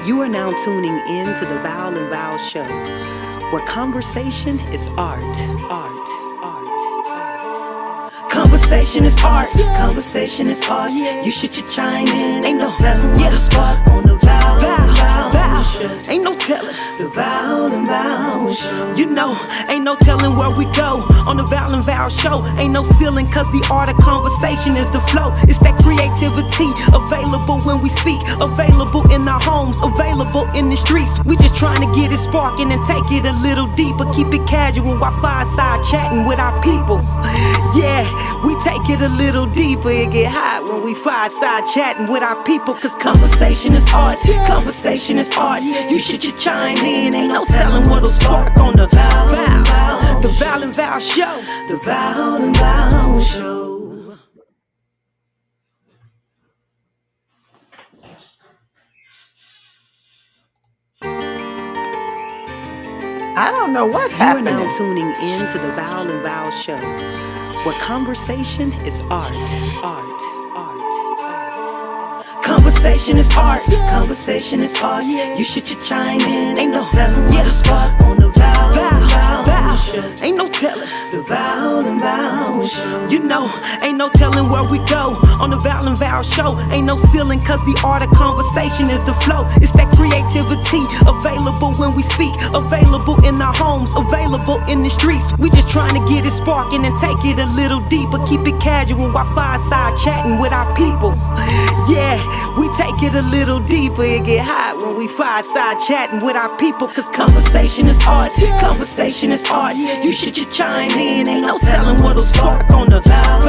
You are now tuning in to the Val and Val Show, where conversation is art, art, art, art. Conversation is art, conversation is art. You should chime in, ain't no telling what to spark on the Val and Val Show. Ain't no telling the Val and Val Show. You know, ain't no telling where we go on the Val and Val Show. Ain't no ceiling, cause the art of conversation is the flow. It's that creativity available when we speak, available in our homes, available in the streets. We just trying to get it sparking and take it a little deeper. Keep it casual while fireside chatting with our people. Yeah, we take it a little deeper. It get hot when we fireside chatting with our people. Cause conversation is art, conversation is art. You should chime in, ain't no telling what'll spark on the Val, the Val and Val Show, the Val and Val Show. I don't know what You are happened. now tuning in to the Val and Val Show, where conversation is art, art, art, art. Conversation is art, conversation is art. You should chime in, ain't no telling what to spark on the Val, Val Show. Ain't no telling the Val and Val Show. You know, ain't no telling where we go on the Val and Val Show. Ain't no ceiling, cause the art of conversation is the flow. It's that creativity available when we speak, available in our homes, available in the streets. We just trying to get it sparking and take it a little deeper. Keep it casual while fireside chatting with our people. Yeah, we take it a little deeper. It get hot when we fireside chatting with our people. Cause conversation is art, conversation is art. You should chime in, ain't no telling what'll spark on the Val,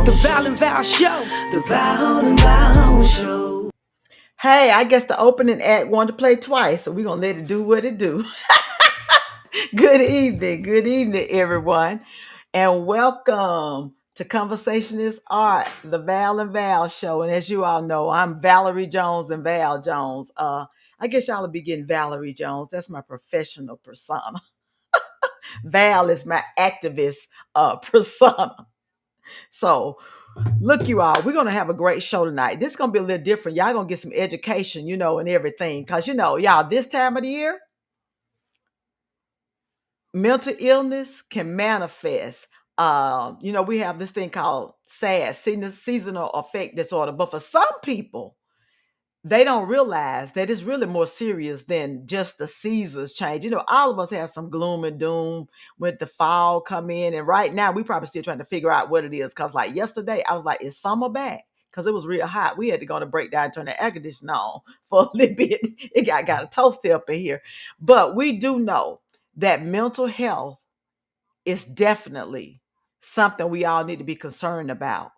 the Val and Val Show, the Val and Val Show. Hey, I guess the opening act wanted to play twice, so we're gonna let it do what it do. Good evening, everyone, and welcome to Conversation is Art, the Val and Val Show. And as you all know, I'm Valerie Jones and Val Jones. I guess y'all will be getting Valerie Jones. That's my professional persona. Val is my activist persona. So look, you all, we're going to have a great show tonight. This is going to be a little different. Y'all going to get some education, and everything. Because, y'all, this time of the year, mental illness can manifest. We have this thing called SAD, seasonal affect disorder. But for some people, they don't realize that it's really more serious than just the seasons change. All of us have some gloom and doom when the fall come in. And right now, we probably still trying to figure out what it is. Because like yesterday, I was like, is summer back? Because it was real hot. We had to go on a breakdown and turn the air conditioner on for a little bit. It got a toasty up in here. But we do know that mental health is definitely something we all need to be concerned about.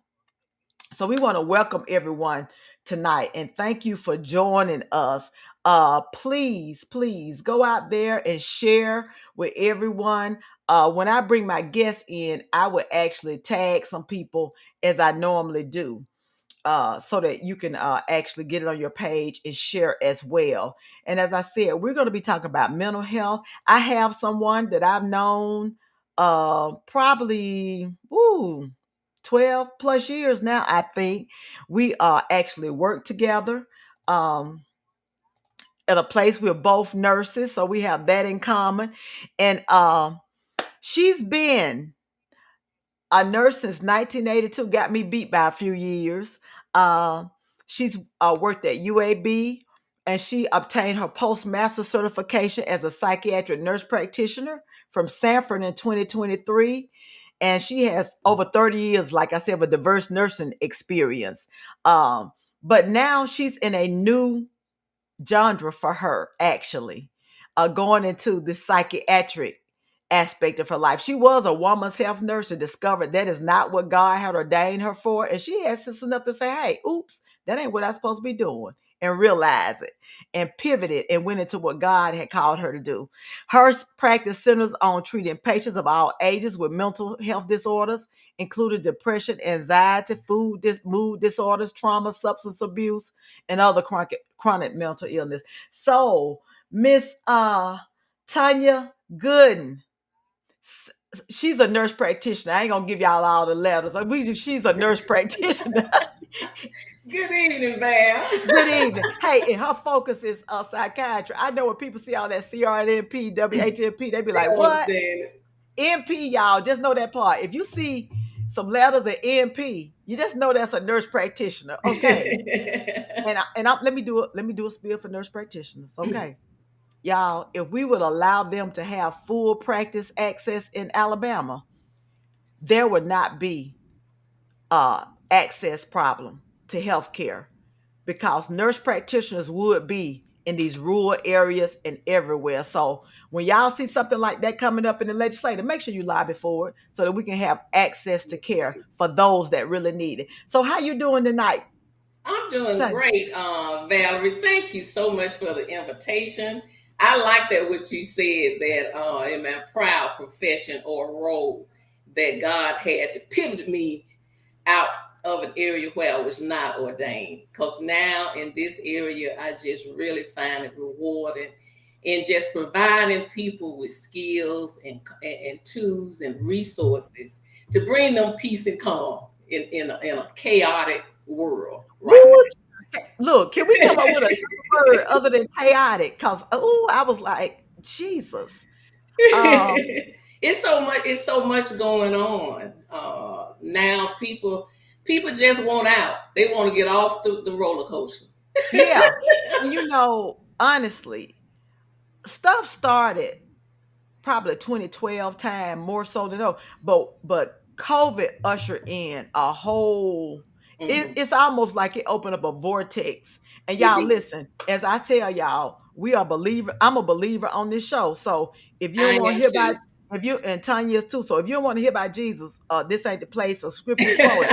So we want to welcome everyone tonight and thank you for joining us. Please go out there and share with everyone. When I bring my guests in, I would actually tag some people as I normally do. So that you can actually get it on your page and share as well. And as I said, we're going to be talking about mental health. I have someone that I've known probably 12 plus years now, I think. We actually work together at a place. We're both nurses, so we have that in common. And she's been a nurse since 1982, got me beat by a few years. She's worked at UAB, and she obtained her postmaster certification as a psychiatric nurse practitioner from Sanford in 2023. And she has over 30 years, like I said, of a diverse nursing experience. But now she's in a new genre for her, actually, going into the psychiatric aspect of her life. She was a woman's health nurse and discovered that is not what God had ordained her for. And she had sense enough to say, hey, oops, that ain't what I'm supposed to be doing, and realize it and pivoted and went into what God had called her to do. Her practice centers on treating patients of all ages with mental health disorders, including depression, anxiety, mood disorders, trauma, substance abuse, and other chronic mental illness. So, Miss Tanya Gooden, she's a nurse practitioner. I ain't gonna give y'all all the letters. She's a nurse practitioner. Good evening, Val. Good evening. Hey, and her focus is psychiatry. I know when people see all that CRNP, WHMP, they be They like, don't what? understand NP, y'all, just know that part. If you see some letters at NP, you just know that's a nurse practitioner. Okay. it. Let me do a spiel for nurse practitioners. Okay. Y'all, if we would allow them to have full practice access in Alabama, there would not be access problem to healthcare because nurse practitioners would be in these rural areas and everywhere. So when y'all see something like that coming up in the legislature, make sure you lobby for it so that we can have access to care for those that really need it. So how you doing tonight, I'm doing Tanya? great, Valerie. Thank you so much for the invitation. I like that what you said that in my proud profession or role that God had to pivot me out of an area where I was not ordained. Because now in this area, I just really find it rewarding in just providing people with skills and tools and resources to bring them peace and calm in a chaotic world right Woo! Look, can we come up with another word other than chaotic? Because I was like, Jesus. Um, It's so much going on now. People just want out. They want to get off the roller coaster. yeah. And honestly, stuff started probably 2012 time more so than no, but COVID ushered in a whole. Hmm. It's almost like it opened up a vortex. And It y'all did. listen, as I tell y'all, we are believer. I'm a believer on this show. So if you I don't want to am hear about, too. if you and Tanya is too. So if you don't want to hear about Jesus, this ain't the place of scripture quoted.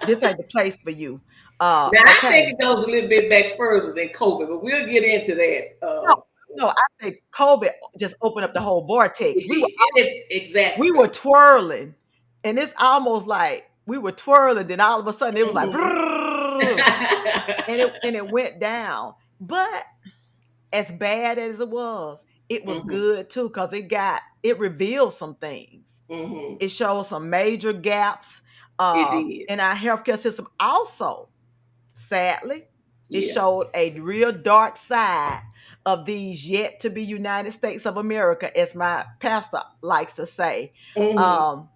This ain't the place for you. Now I Okay. think it goes a little bit back further than COVID, but we'll get into that. No, no, I think COVID just opened up the whole vortex. It did. It We were exacerbated. twirling, and it's almost like we were twirling. Then all of a sudden, it was like, Hmm. brrrr, and it went down. But as bad as it was, it was Hmm. good too because it revealed some things. Hmm. It showed some major gaps It did. in our healthcare system. Also, sadly, it Yeah. showed a real dark side of these yet to be United States of America, as my pastor likes to say. Hmm. Um,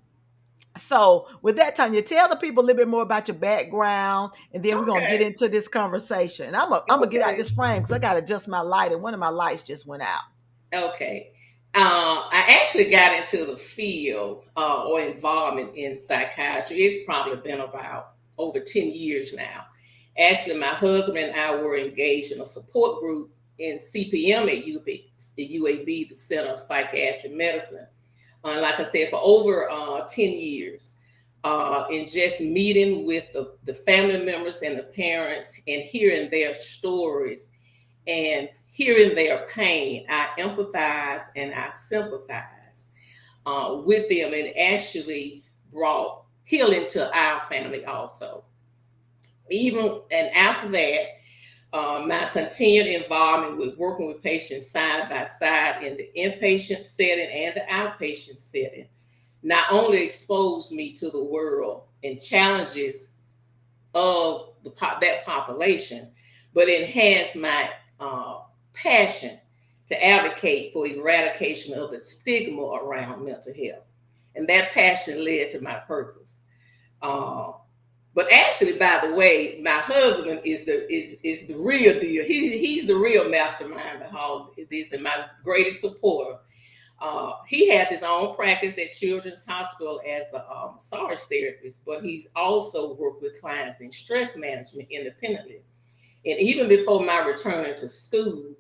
so, with that, Tanya, tell the people a little bit more about your background, and then we're gonna get Okay. into this conversation. And I'm gonna get out Okay. this frame because I gotta adjust my light, and one of my lights just went out. Okay. I actually got into the field or involvement in psychiatry. It's probably been about over 10 years now. Actually, my husband and I were engaged in a support group in CPM at UAB, the Center of Psychiatric Medicine. Like I said, for over 10 years. And just meeting with the family members and the parents and hearing their stories and hearing their pain, I empathize and I sympathize with them, and actually brought healing to our family also. Even and after that, my continued involvement with working with patients side by side in the inpatient setting and the outpatient setting not only exposed me to the world and challenges of that population, but enhance my passion to advocate for eradication of the stigma around mental health. And that passion led to my purpose. Uh, but actually, by the way, my husband is the real deal. He's the real mastermind behind this and my greatest supporter. He has his own practice at Children's Hospital as a massage therapist, but he's also worked with clients in stress management independently. And even before my return to school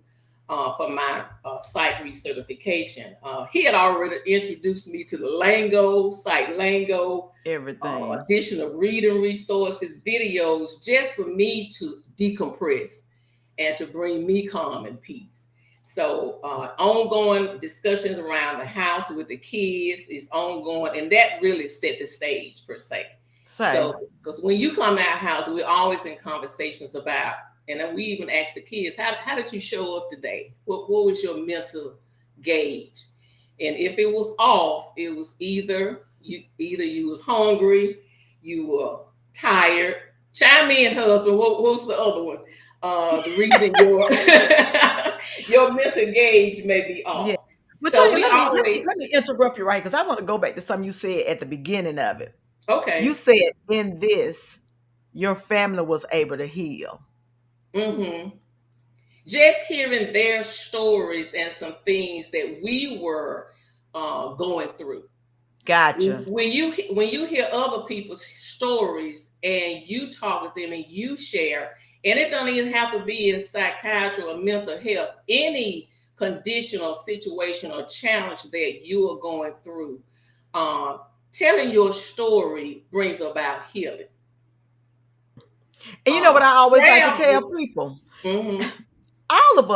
for my psych recertification, he had already introduced me to the lingo, psych lingo, Everything. additional reading resources, videos, just for me to decompress and to bring me calm and peace. So ongoing discussions around the house with the kids is ongoing, and that really set the stage per se. Same. So because when you come to our house, we're always in conversations about, and then we even ask the kids, how did you show up today? What was your mental gauge? And if it was off, it was either you was hungry, you were tired, Chime in, husband. What's the other one? The reason your your mental gauge may be Yeah. off. But So Tanya, we always let me interrupt you right because I want to go back to something you said at the beginning of it. You okay. said in this, your family was able to heal. Mm-hmm. Just hearing their stories and some things that we were going through. Gotcha. When you hear other people's stories and you talk with them and you share, and it don't even have to be in psychiatry or mental health, any condition or situation or challenge that you are going through, uh, telling your story brings about healing. And you know what I always like to Prayer, tell people? mm-hmm. All of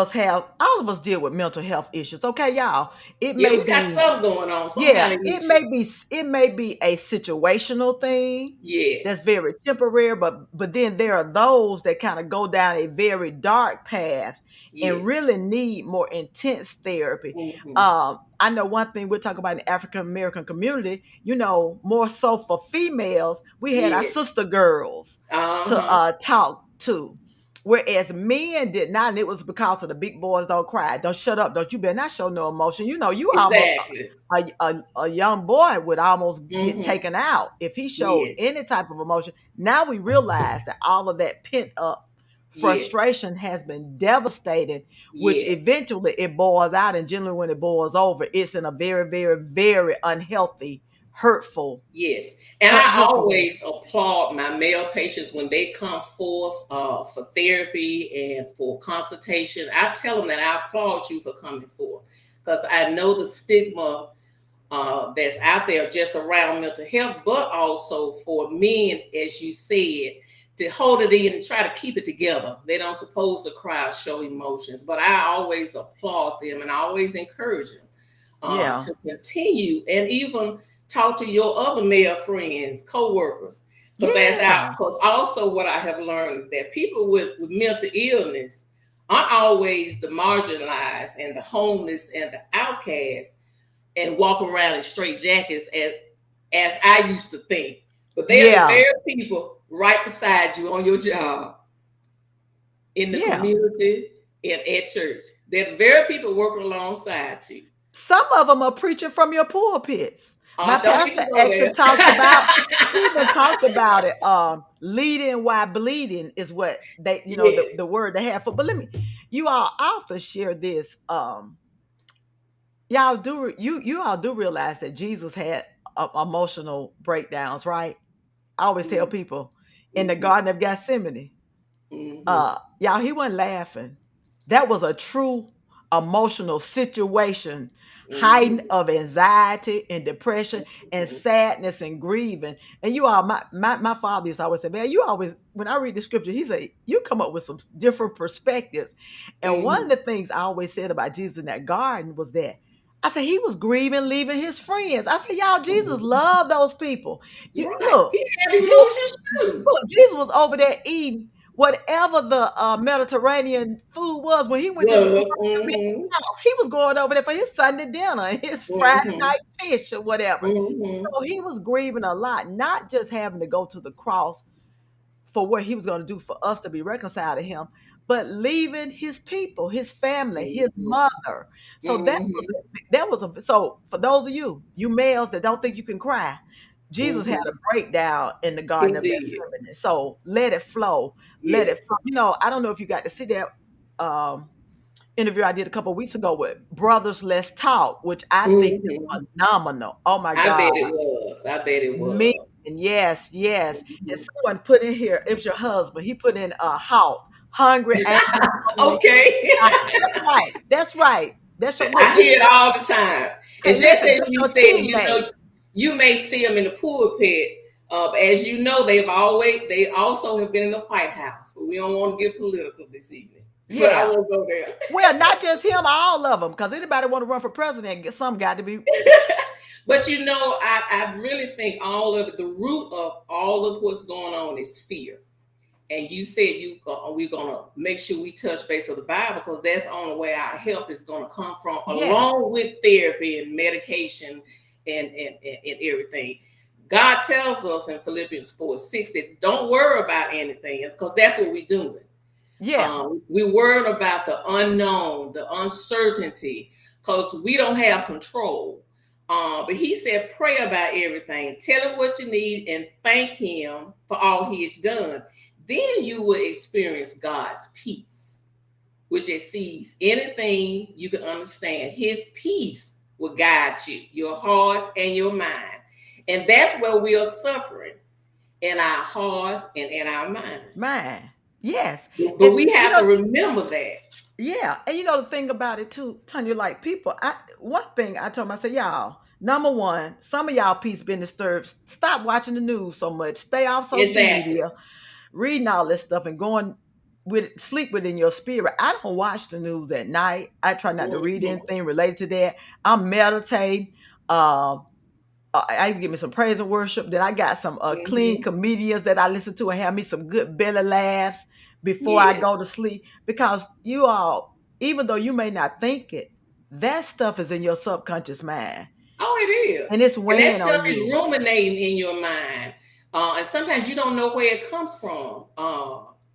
us deal with mental health issues. Okay, y'all. It Yeah, may we got be, something going on, some yeah, kind of it issue. may be a situational thing that's Yes, very temporary, but then there are those that kind of go down a very dark path and yes, really need more intense therapy. mm-hmm. I know one thing we're talking about in the African American community, more so for females, we had our Yes, sister girls to uh-huh, talk to. Whereas men did not, and it was because of the big boys don't cry, don't shut up, don't you better not show no emotion. You almost exactly, a young boy would almost get mm-hmm. taken out if he showed Yes, any type of emotion. Now we realize that all of that pent up yes, frustration has been devastated, which yes, eventually it boils out. And generally, when it boils over, it's in a very, very, very unhealthy, hurtful, yes. And I hurtful way. always applaud my male patients when they come forth for therapy and for consultation. I tell them that I applaud you for coming forth because I know the stigma that's out there just around mental health, but also for men, as you said, to hold it in and try to keep it together. They don't supposed to cry or show emotions, but I always applaud them and I always encourage them Yeah. to continue and even talk to your other male friends, co-workers. Yeah. Because also what I have learned that people with mental illness aren't always the marginalized and the homeless and the outcasts and walk around in straight jackets as I used to think. But they're the Yeah. very people right beside you on your job, in the Yeah. community, and at church. They're the very people working alongside you. Some of them are preaching from your pulpits. My Don't pastor even go actually there. talks about, he even talked about it. Leading while bleeding is what they, Yes. the word they have for. But you all I often share this. You all do realize that Jesus had emotional breakdowns, right? I always tell Mm-hmm. people in the Mm-hmm. Garden of Gethsemane, Mm-hmm. y'all, he wasn't laughing. That was a true emotional situation, heightened Mm-hmm. of anxiety and depression and sadness and grieving. And you all, my father used to always say, man, you always, when I read the scripture, he said, you come up with some different perspectives. And one of Mm-hmm. the things I always said about Jesus in that garden was that I said he was grieving, leaving his friends. I said, y'all, Jesus Mm-hmm. loved those people. You Right. look, He had Jesus emotions too. Look, Jesus was over there eating whatever the Mediterranean food was when he went to bring Was. them in Mm-hmm. the house. He was going over there for his Sunday dinner and his Friday Mm-hmm. night fish or whatever. Mm-hmm. So he was grieving a lot, not just having to go to the cross for what he was going to do for us to be reconciled to him, but leaving his people, his family, his Mm-hmm. mother. So Mm-hmm. so for those of you males that don't think you can cry, Jesus had a Mm-hmm. breakdown in the Garden He of did. Gethsemane. So let it flow, let Yeah. it flow. I don't know if you got to see that um, interview I did a couple of weeks ago with Brothers Let's Talk, which I think Mm-hmm. is phenomenal. Oh my I bet God. it was. I bet it Me, was. yes, yes. And Mhm. someone put in here, it was your husband. He put in halt, hungry, angry, lonely. Okay. That's right. That's right. That's your look. I hear it all the time. And Hey, just listen, as that's you your said, teammate. you may see them in the pulpit. As you know, they also have been in the White House. But we don't want to get political this evening. But I Yeah. won't go there. Well, not just him, all of them. Because anybody want to run for president, some got to be. But I really think all of it, the root of all of what's going on is fear. And you said we're gonna make sure we touch base of the Bible because that's the only way our help is gonna come from, Yes. along with therapy and medication and everything. God tells us in Philippians 4:6 that don't worry about anything, because that's what we're doing. Yeah. We worry about the unknown, the uncertainty, because we don't have control. But he said, pray about everything. Tell him what you need and thank him for all he has done. Then you will experience God's peace, which exceeds anything you can understand. His peace will guide you, your hearts and your mind. And that's where we are suffering, in our hearts and in our minds. Man. Yes. But And we you have to know, remember that. yeah. And you know the thing about it too, Tanya, like people, one thing I told them, I said, y'all, number one, some of y'all peace been disturbed. Stop watching the news so much. Stay off social Exactly. media, reading all this stuff and going with sleep within your spirit. I don't watch the news at night. I try not to read Mhm. anything related to that. I'm meditating. Um, I can give me some praise and worship. Then I got some clean Mhm. comedians that I listen to and have me some good belly laughs before I Yes. go to sleep. Because you all, even though you may not think it, that stuff is in your subconscious mind Oh, it and is. it's And that weighing on stuff is you. ruminating in your mind. And sometimes you don't know where it comes from.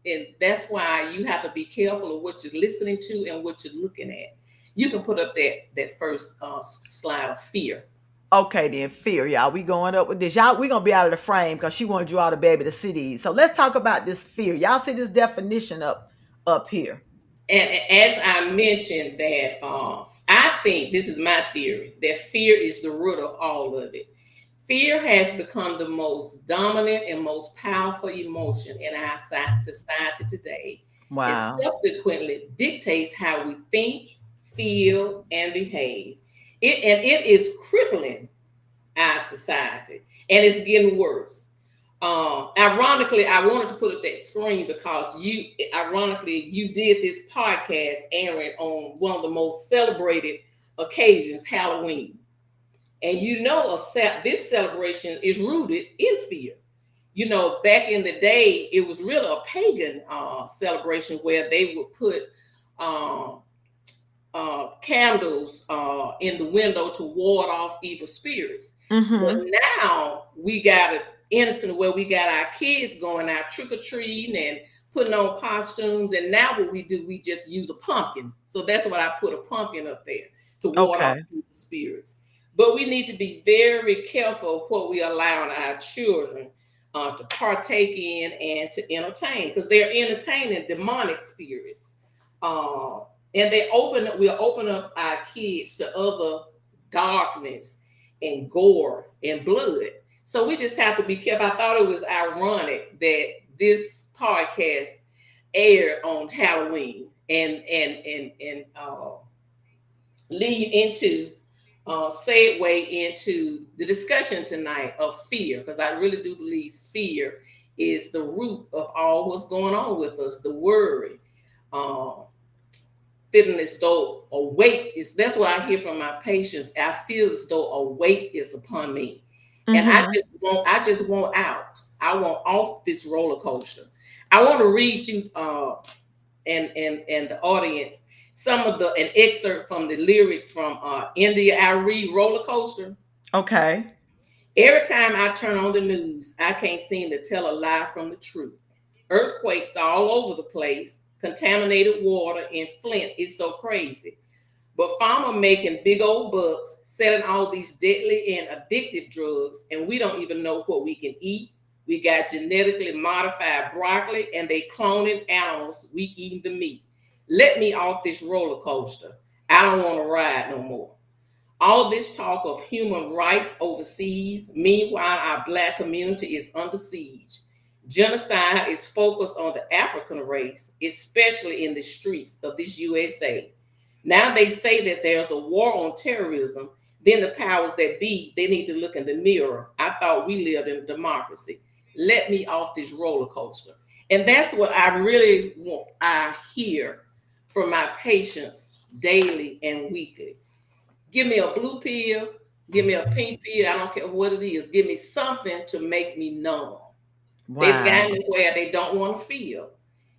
And that's why you have to be careful of what you're listening to and what you're looking at. You can put up that first slide of fear. Okay, then fear, y'all. We going up with this. Y'all, we gonna be out of the frame because she wanted you all to be able to see these. So let's talk about this fear. Y'all see this definition up here. And as I mentioned, that I think this is my theory that fear is the root of all of it. Fear has become the most dominant and most powerful emotion in our society today, and Wow. subsequently dictates how we think, feel, and behave. It is crippling our society, and it's getting worse. Ironically, I wanted to put up that screen because you did this podcast, Aaron, on one of the most celebrated occasions, Halloween, and this celebration is rooted in fear. You know, back in the day, it was really a pagan celebration where they would put um, candles in the window to ward off evil spirits. But Mm-hmm. now we got it innocent where we got our kids going out trick or treating and putting on costumes. And now what we do, we just use a pumpkin. So that's what I put a pumpkin up there to ward off Okay. evil spirits. But we need to be very careful of what we allow our children to partake in and to entertain, because they're entertaining demonic spirits. Uh, and we'll open up our kids to other darkness and gore and blood. So we just have to be careful. I thought it was ironic that this podcast aired on Halloween and lead into segue into the discussion tonight of fear, because I really do believe fear is the root of all what's going on with us, the worry. Um, Feeling as though a weight is, that's what I hear from my patients. I feel as though a weight is upon me. And Mm-hmm. I just want out. I want off this roller coaster. I want to read you and the audience some of an excerpt from the lyrics from India I Read Roller Coaster. Okay. Every time I turn on the news, I can't seem to tell a lie from the truth. Earthquakes all over the place, contaminated water in Flint is so crazy. But farmers making big old bucks, selling all these deadly and addictive drugs, and we don't even know what we can eat. We got genetically modified broccoli, and they cloning animals. We eating the meat. Let me off this roller coaster. I don't want to ride no more. All this talk of human rights overseas, meanwhile, our Black community is under siege. Genocide is focused on the African race, especially in the streets of this USA. Now they say that there's a war on terrorism. Then the powers that be, they need to look in the mirror. I thought we lived in a democracy. Let me off this roller coaster. And that's what I really want. I hear from my patients daily and weekly. Give me a blue pill, give me a pink pill. I don't care what it is. Give me something to make me numb. They've Wow. gotten it where they don't want to feel.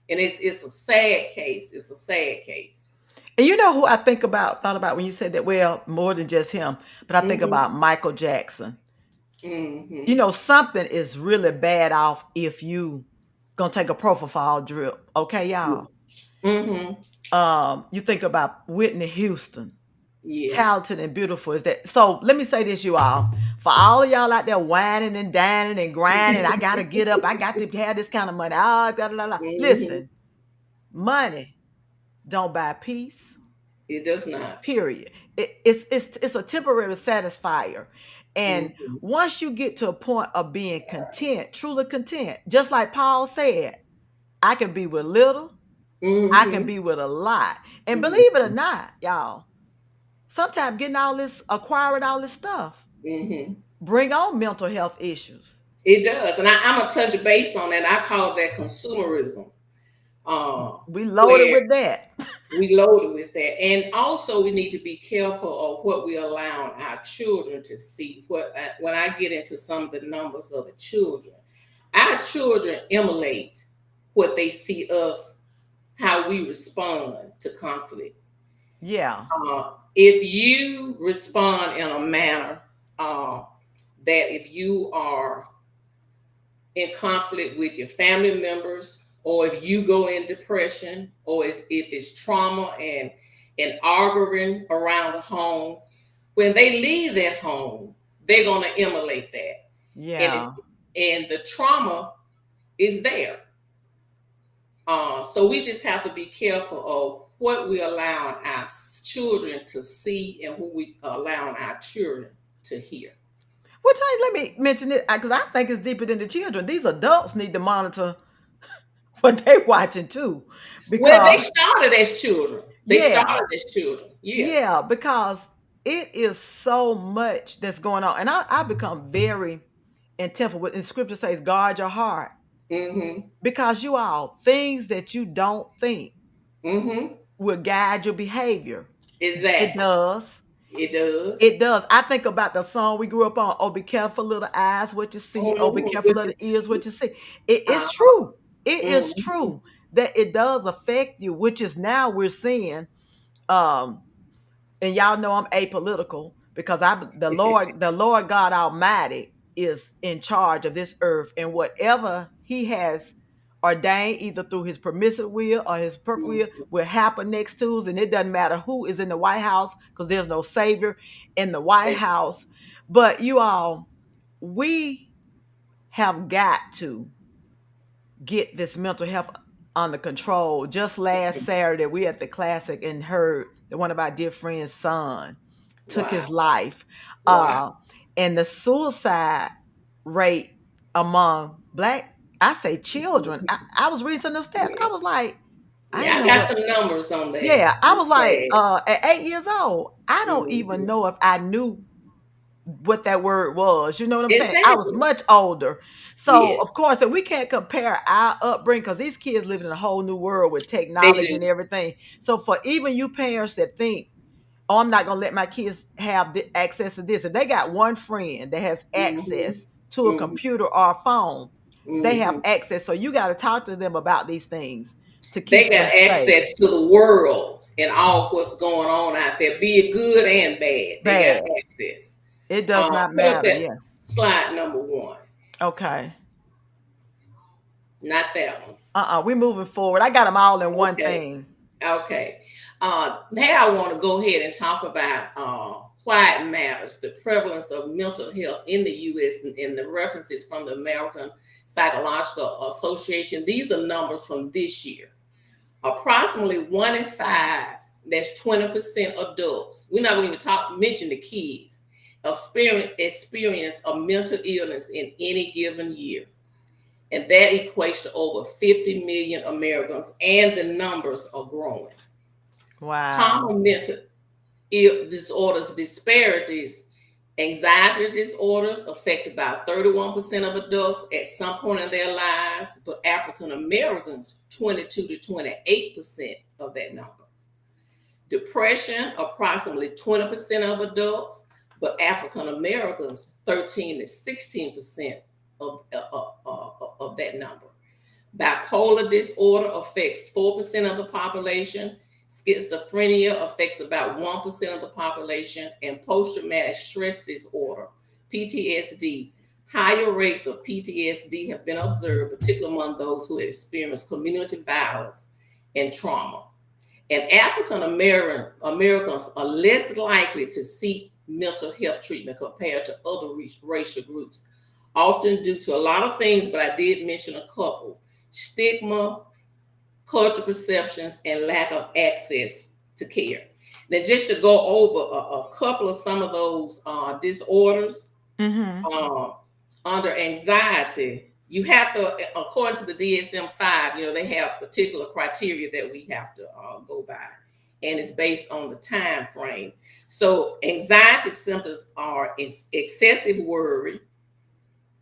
And it's a sad case. It's a sad case. And you know who I thought about when you said that? Well, more than just him, but I think Mm-hmm. about Michael Jackson. Mm-hmm. You know, something is really bad off if you gonna take a propofol drip. Okay, y'all. Mm-hmm. You think about Whitney Houston, Yeah. talented and beautiful is that. So let me say this, you all. For all of y'all out there whining and dining and grinding, I gotta get up. I got to have this kind of money. Ah, blah, blah, blah. Mm-hmm. Listen, money don't buy peace. It does not. Period. It's a temporary satisfier, and Mm-hmm. once you get to a point of being content, truly content, just like Paul said, I can be with little, I can Mm-hmm. be with a lot, and believe it or Mm-hmm. not, y'all, sometimes getting all this, acquiring all this stuff, Mm-hmm. bring on mental health issues. It does, and I'm gonna touch base on that. I call that consumerism, We loaded where with that. we loaded with that, and also we need to be careful of what we allow our children to see. When I get into some of the numbers of the children, our children emulate what they see us, how we respond to conflict. Yeah, If you respond in a manner uh, that if you are in conflict with your family members, or if you go in depression, or if it's trauma and arguing around the home, when they leave that home, they're going to emulate that, and it's yeah. and the trauma is there. So we just have to be careful of what we allow our children to see and what we allow our children to hear. Well, Tanya, let me mention it because I think it's deeper than the children. These adults need to monitor what they watching too, Well, they because started as children. They yeah, started as children. Yeah. yeah, because it is so much that's going on, and I become very intentful. With, and Scripture says, guard your heart, Mm-hmm. because you all things that you don't think Mm-hmm. will guide your behavior. It Exactly. does. It does. It does. I think about the song we grew up on. Oh, be careful, little eyes, what you see. Oh, be Mm-hmm. careful, What you little ears, what see. you see. It's Uh-huh. true. It is Mm-hmm. true that it does affect you, which is now we're seeing. Um, and y'all know I'm apolitical because the Lord God Almighty is in charge of this earth, and whatever He has ordained, either through His permissive will or His perfect will happen next Tuesday. And it doesn't matter who is in the White House because there's no savior in the White That's House. But you all, we have got to get this mental health under control. Just last Saturday, we at the classic and heard that one of our dear friends' son took wow. his life. Wow. Uh, and the suicide rate among black, I say children. I was reading some of those stats. I Yeah. was like, I Yeah, ain't I know got what. some numbers on that. Yeah, I was It's like, sad. at 8 years old, I don't even Mm-hmm. know if I knew what that word was. You know what I'm saying? I was Exactly. much older. So, Yeah, of course, and we can't compare our upbringing because these kids live in a whole new world with they technology do. and everything. So, for even you parents that think, oh, I'm not going to let my kids have access to this, if they got one friend that has Mm-hmm. access to a Mm-hmm. computer or a phone, they have Mm-hmm. access. So, you got to talk to them about these things to They keep them got safe. access to the world and all what's going on out there, be it good and bad. They got Bad. access. It does not Put up matter. that Yeah. slide number one, Okay. not that one. We're moving forward. I got them all in one Okay. thing. Okay. Now I want to go ahead and talk about why it matters, the prevalence of mental health in the U.S. and the references from the American Psychological Association. These are numbers from this year. Approximately 1 in 5, that's 20% adults. We're not going to even mention the kids, experience a mental illness in any given year. And that equates to over 50 million Americans, and the numbers are growing. Wow. Common mental disorders disparities. Anxiety disorders affect about 31% of adults at some point in their lives, but African Americans, 22 to 28% of that number. Depression, approximately 20% of adults, but African Americans, 13 to 16% of that number. Bipolar disorder affects 4% of the population. Schizophrenia affects about 1% of the population, and post traumatic stress disorder PTSD. Higher rates of PTSD have been observed, particularly among those who have experienced community violence and trauma. And African Americans are less likely to seek mental health treatment compared to other racial groups, often due to a lot of things, but I did mention a couple: stigma, cultural perceptions, and lack of access to care. Now, just to go over a couple of some of those disorders, Mm-hmm. uh, under anxiety, you have to, according to the DSM-5, they have particular criteria that we have to go by, and it's based on the time frame. So, anxiety symptoms are excessive worry,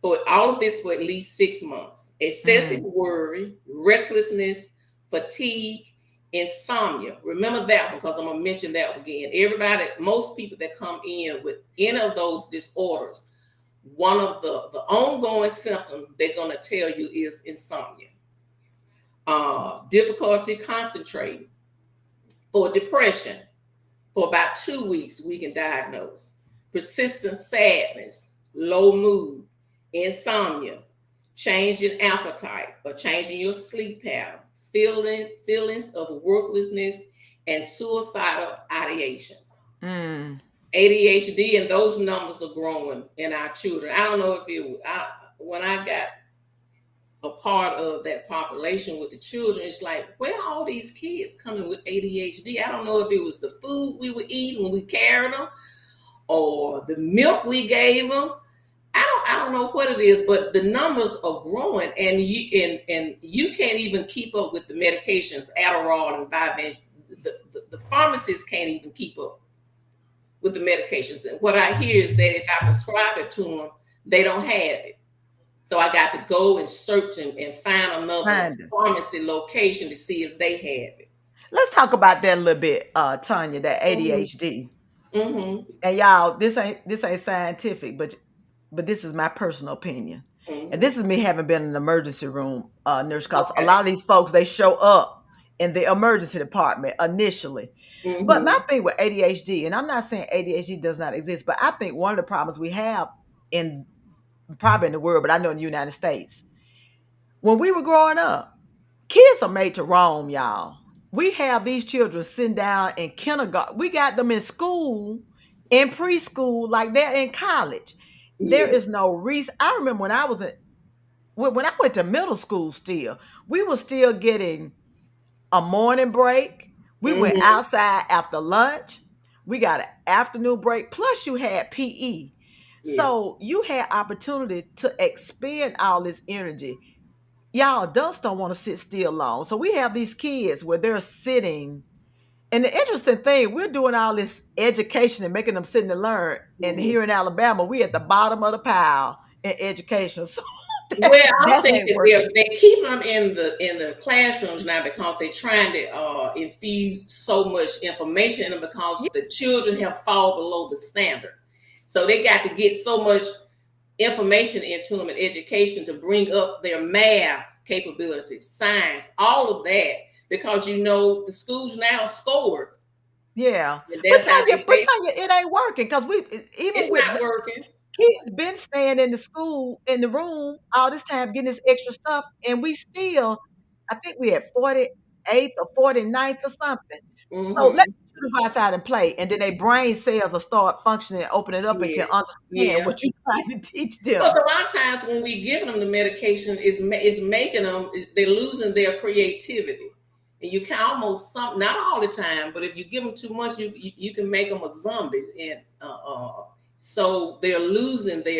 for all of this for at least 6 months. Excessive Mm. worry, restlessness, fatigue, insomnia. Remember that one because I'm gonna mention that again. Everybody, most people that come in with any of those disorders, one of the ongoing symptoms they're gonna tell you is insomnia. Difficulty concentrating. For depression, for about 2 weeks, we can diagnose. Persistent sadness, low mood, insomnia, change in appetite or change in your sleep pattern, feelings of worthlessness, and suicidal ideations. Mm. ADHD, and those numbers are growing in our children. I don't know if when I got a part of that population with the children, it's like, where are all these kids coming with ADHD? I don't know if it was the food we were eating when we carried them or the milk we gave them. I don't know what it is, but the numbers are growing, and you can't even keep up with the medications, Adderall and Vyvanse. The pharmacists can't even keep up with the medications. And what I hear is that if I prescribe it to them, they don't have it. So I got to go and search and find another Find it. pharmacy location to see if they have it. Let's talk about that a little bit, Tanya, that Mm-hmm. ADHD. Mm-hmm. And y'all, this ain't scientific, but this is my personal opinion. And Mm-hmm. this is me having been in an emergency room nurse, because a Okay. lot of these folks, they show up in the emergency department initially. But my Mm-hmm. thing with ADHD, and I'm not saying ADHD does not exist, but I think one of the problems we have in probably in the world, but I know in the United States, when we were growing up, kids are made to roam, y'all. We have these children sitting down in kindergarten. We got them in school, in preschool, like they're in college. There Yeah. is no reason. I remember when I went to middle school still, we were still getting a morning break. We went Mm-hmm. outside after lunch. We got an afternoon break. Plus, you had PE. Yeah. So you had opportunity to expend all this energy. Y'all adults don't want to sit still long. So we have these kids where they're sitting. And the interesting thing, we're doing all this education and making them sit and learn. And Mm-hmm. here in Alabama, we at the bottom of the pile in education. So that, Well, I that think ain't that working. they keep them in the classrooms now because they're trying to infuse so much information in them Yeah, because the children have fallen below the standard. So they got to get so much information into them in education to bring up their math capabilities, science, all of that, because the schools now scored, yeah. and But that's how Tanya, they base. it ain't working because even It's with not working. kids been staying in the school in the room all this time getting this extra stuff, and we still, I think we at 48th or 49th or something. So let Mm-hmm. them go outside and play, and then their brain cells will start functioning, open it up, and can Yes. understand Yeah. what you're trying to teach Because them. a lot of times when we give them the medication, is making them, they're losing their creativity, and you can almost not all the time, but if you give them too much, you can make them a zombies, and so they're losing their.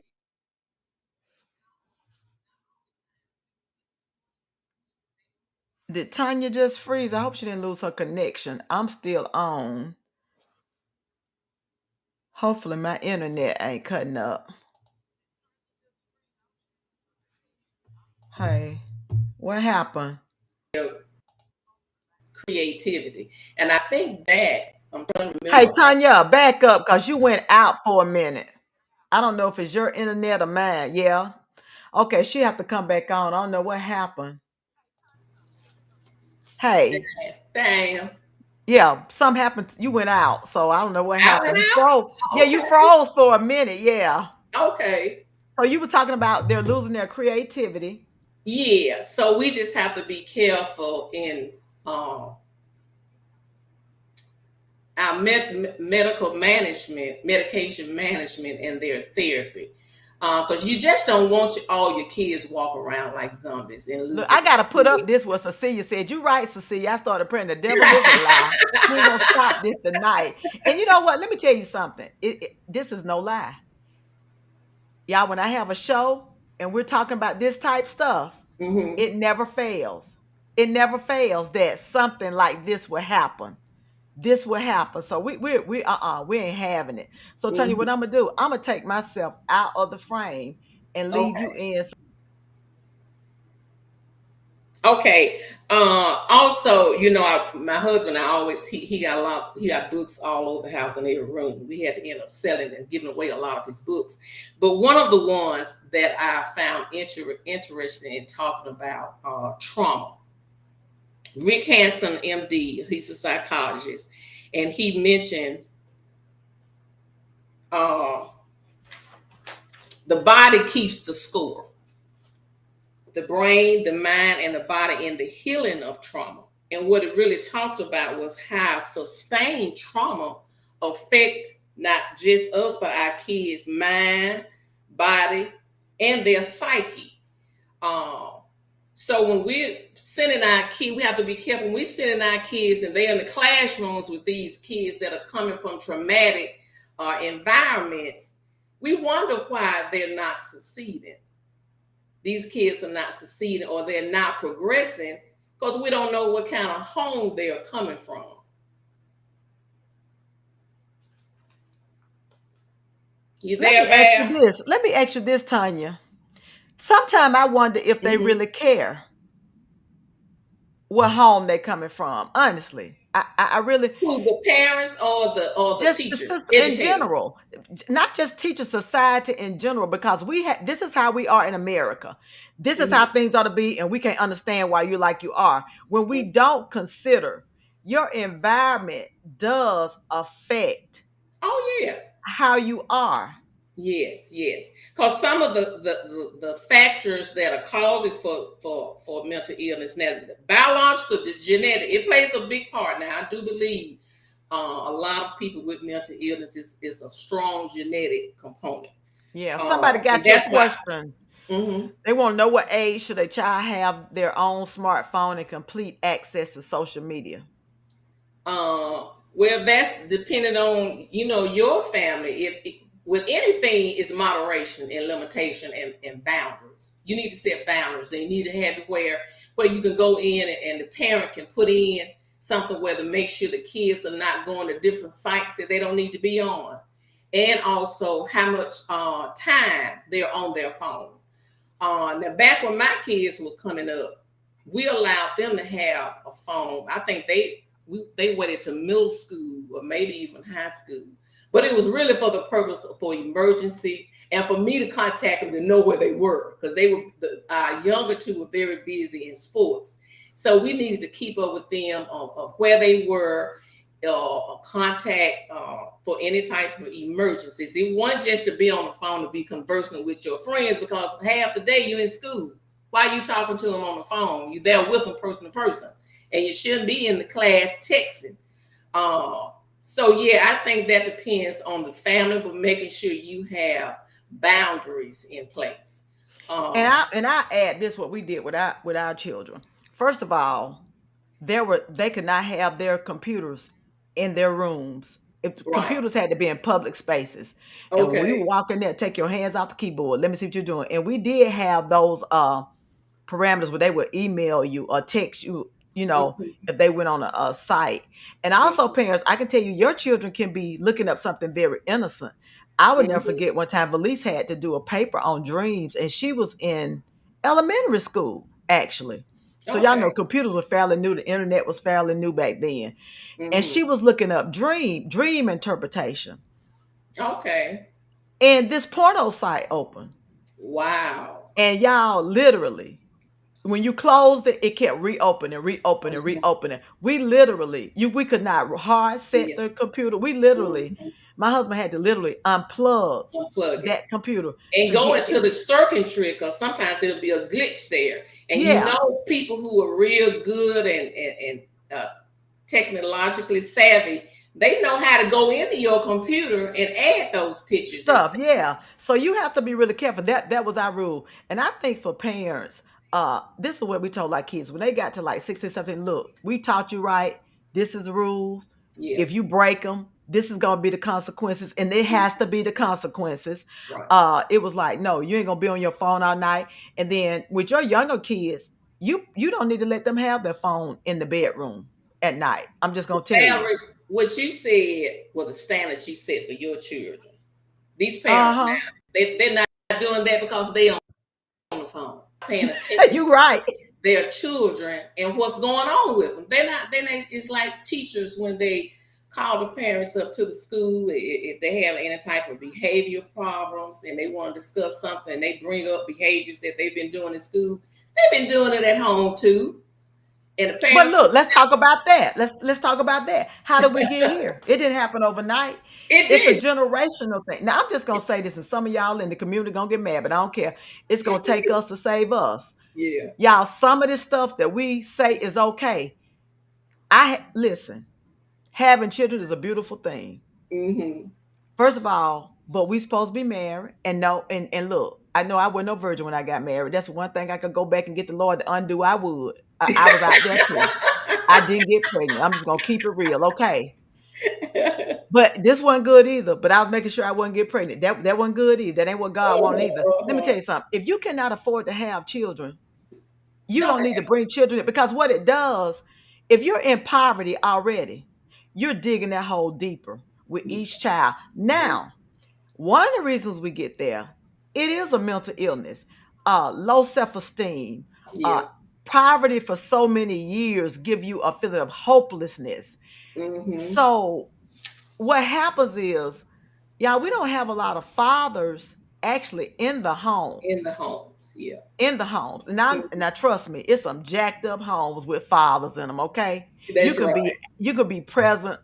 Did Tanya just freeze? I hope she didn't lose her connection. I'm still on. Hopefully my internet ain't cutting up. Hey, what happened? Creativity. And I think that I'm trying to Hey, remember. Tanya, back up because you went out for a minute. I don't know if it's your internet or mine. Yeah. Okay, she have to come back on. I don't know what happened. Hey, Damn. yeah, something happened. You went out, so I don't know what I went happened. You froze. out. Yeah, you Okay. froze for a minute. Yeah. Okay. So you were talking about they're losing their creativity. Yeah. So we just have to be careful in uh, our medical management, medication management, and their therapy. Because you just don't want all your kids walk around like zombies and Look, losing I gotta put up it. this what Cecilia said. You right, Cecilia. I started praying. The devil is a lie. We ain't gonna stop this tonight. And you know what? Let me tell you something. This is no lie. Y'all, when I have a show and we're talking about this type stuff, Hmm. it never fails. It never fails that something like this will happen. This will happen. So we ain't having it. So Tanya, what Hmm. I'm gonna do? I'm gonna take myself out of the frame and leave you Okay. in. Okay. Also, my husband, I always he got a lot. He got books all over the house in every room. We had to end up selling and giving away a lot of his books. But one of the ones that I found interesting in talking about trauma. Rick Hansen, MD, he's a psychologist, and he mentioned uh, the body keeps the score. The brain, the mind, and the body in the healing of trauma. And what it really talked about was how sustained trauma affect not just us, but our kids' mind, body, and their psyche. Um, so when we're sending our kids, we have to be careful. When we're sending our kids and they're in the classrooms with these kids that are coming from traumatic environments, we wonder why they're not succeeding. These kids are not succeeding or they're not progressing because we don't know what kind of home they are coming from. You Let me there, ask you Val? this. Let me ask you this, Tanya. Sometimes I wonder if they Mm-hmm. really care what home they coming from. Honestly, I really Who, the parents or the just the teacher, system in educator? general, not just teacher society in general, because we have this is how we are in America. This is how Mm-hmm. things ought to be, and we can't understand why you like you are when we don't consider your environment does affect Oh yeah. how you are. Yes, yes. Because some of the factors that are causes for mental illness now, the biological, the genetic, it plays a big part. Now, I do believe a lot of people with mental illness is a strong genetic component, Yeah, somebody and got your that's why. question. Mhm. They want to know what age should a child have their own smartphone and complete access to social media. Well, that's dependent on your family. If with anything is moderation and limitation and boundaries. You need to set boundaries, and you need to have it where you can go in and the parent can put in something where to make sure the kids are not going to different sites that they don't need to be on, and also how much time they're on their phone. Now, back when my kids were coming up, we allowed them to have a phone. I think they waited to middle school or maybe even high school, but it was really for the purpose for emergency and for me to contact them to know where they were because they were our younger two were very busy in sports, so we needed to keep up with them of where they were. Contact for any type of emergencies. It wasn't just to be on the phone to be conversing with your friends because half the day you're in school. Why are you talking to them on the phone? You're there with them person to person, and you shouldn't be in the class texting. Uh, so yeah, I think that depends on the family, but making sure you have boundaries in place. And Um, I add this what we did with our children. First of all, they could not have their computers in their rooms. If right. computers had to be in public spaces. And when we Okay. walk in there, take your hands off the keyboard. Let me see what you're doing. And we did have those parameters where they would email you or text you, Mm-hmm. if they went on a site. And also, Mm-hmm. parents, I can tell you, your children can be looking up something very innocent. I would never Mm-hmm. forget one time Valise had to do a paper on dreams, and she was in elementary school, actually. So y'all know Okay. computers were fairly new, the internet was fairly new back then. And Mm-hmm. she was looking up dream interpretation. Okay. And this porno site opened. Wow. And y'all literally when you closed it, it kept reopening, Mm-hmm. reopening. We literally, we could not hard set Yeah. the computer. We literally Mm-hmm. My husband had to literally unplug Unplug it that computer and to go get into it. the circuitry, because sometimes it'll be a glitch there. And Yeah, people who are real good and technologically savvy, they know how to go into your computer and add those pictures and stuff. Yeah. So you have to be really careful. That was our rule. And I think for parents, this is what we told our kids when they got to like 16 something. Look, we taught you right. This is the rules. yeah, If you break them, this is gonna be the consequences, and it has to be the consequences. right. It was like, no, you ain't gonna be on your phone all night. And then with your younger kids, you don't need to let them have their phone in the bedroom at night. I'm just gonna tell you. Valerie, what you said was a standard you set for your children. These parents Uh-huh. now, they're not doing that because they on the phone, paying attention You right. to their children and what's going on with them. It's like teachers when they call the parents up to the school if they have any type of behavior problems and they want to discuss something, they bring up behaviors that they've been doing in school. They've been doing it at home too. And the But parents, look, let's talk about that. Let's talk about that. How did we get here? It didn't happen overnight. it It's a did. generational thing. Now I'm just gonna say this, and some of y'all in the community gonna get mad, but I don't care. It's gonna take us to save us. Yeah. Y'all, some of this stuff that we say is okay. Listen, having children is a beautiful thing. Mm-hmm. First of all, but we supposed to be married. And no, and look, I know I wasn't no virgin when I got married. That's one thing I could go back and get the Lord to undo. I would. I was out there too. I didn't get pregnant. I'm just gonna keep it real, okay? But this wasn't good either. But I was making sure I wouldn't get pregnant. That wasn't good either. That ain't what God wanted either. Let me tell you something. If you cannot afford to have children, you Don't don't need to bring children in, because what it does, if you're in poverty already, you're digging that hole deeper with each child. Now, one of the reasons we get there, it is a mental illness, low self-esteem, uh, yeah. poverty for so many years give you a feeling of hopelessness. Mm-hmm. So what happens is, y'all, we don't have a lot of fathers actually in the home. In the homes. Yeah. In the homes. And now trust me, it's some jacked up homes with fathers in them, okay? You That's could right. be present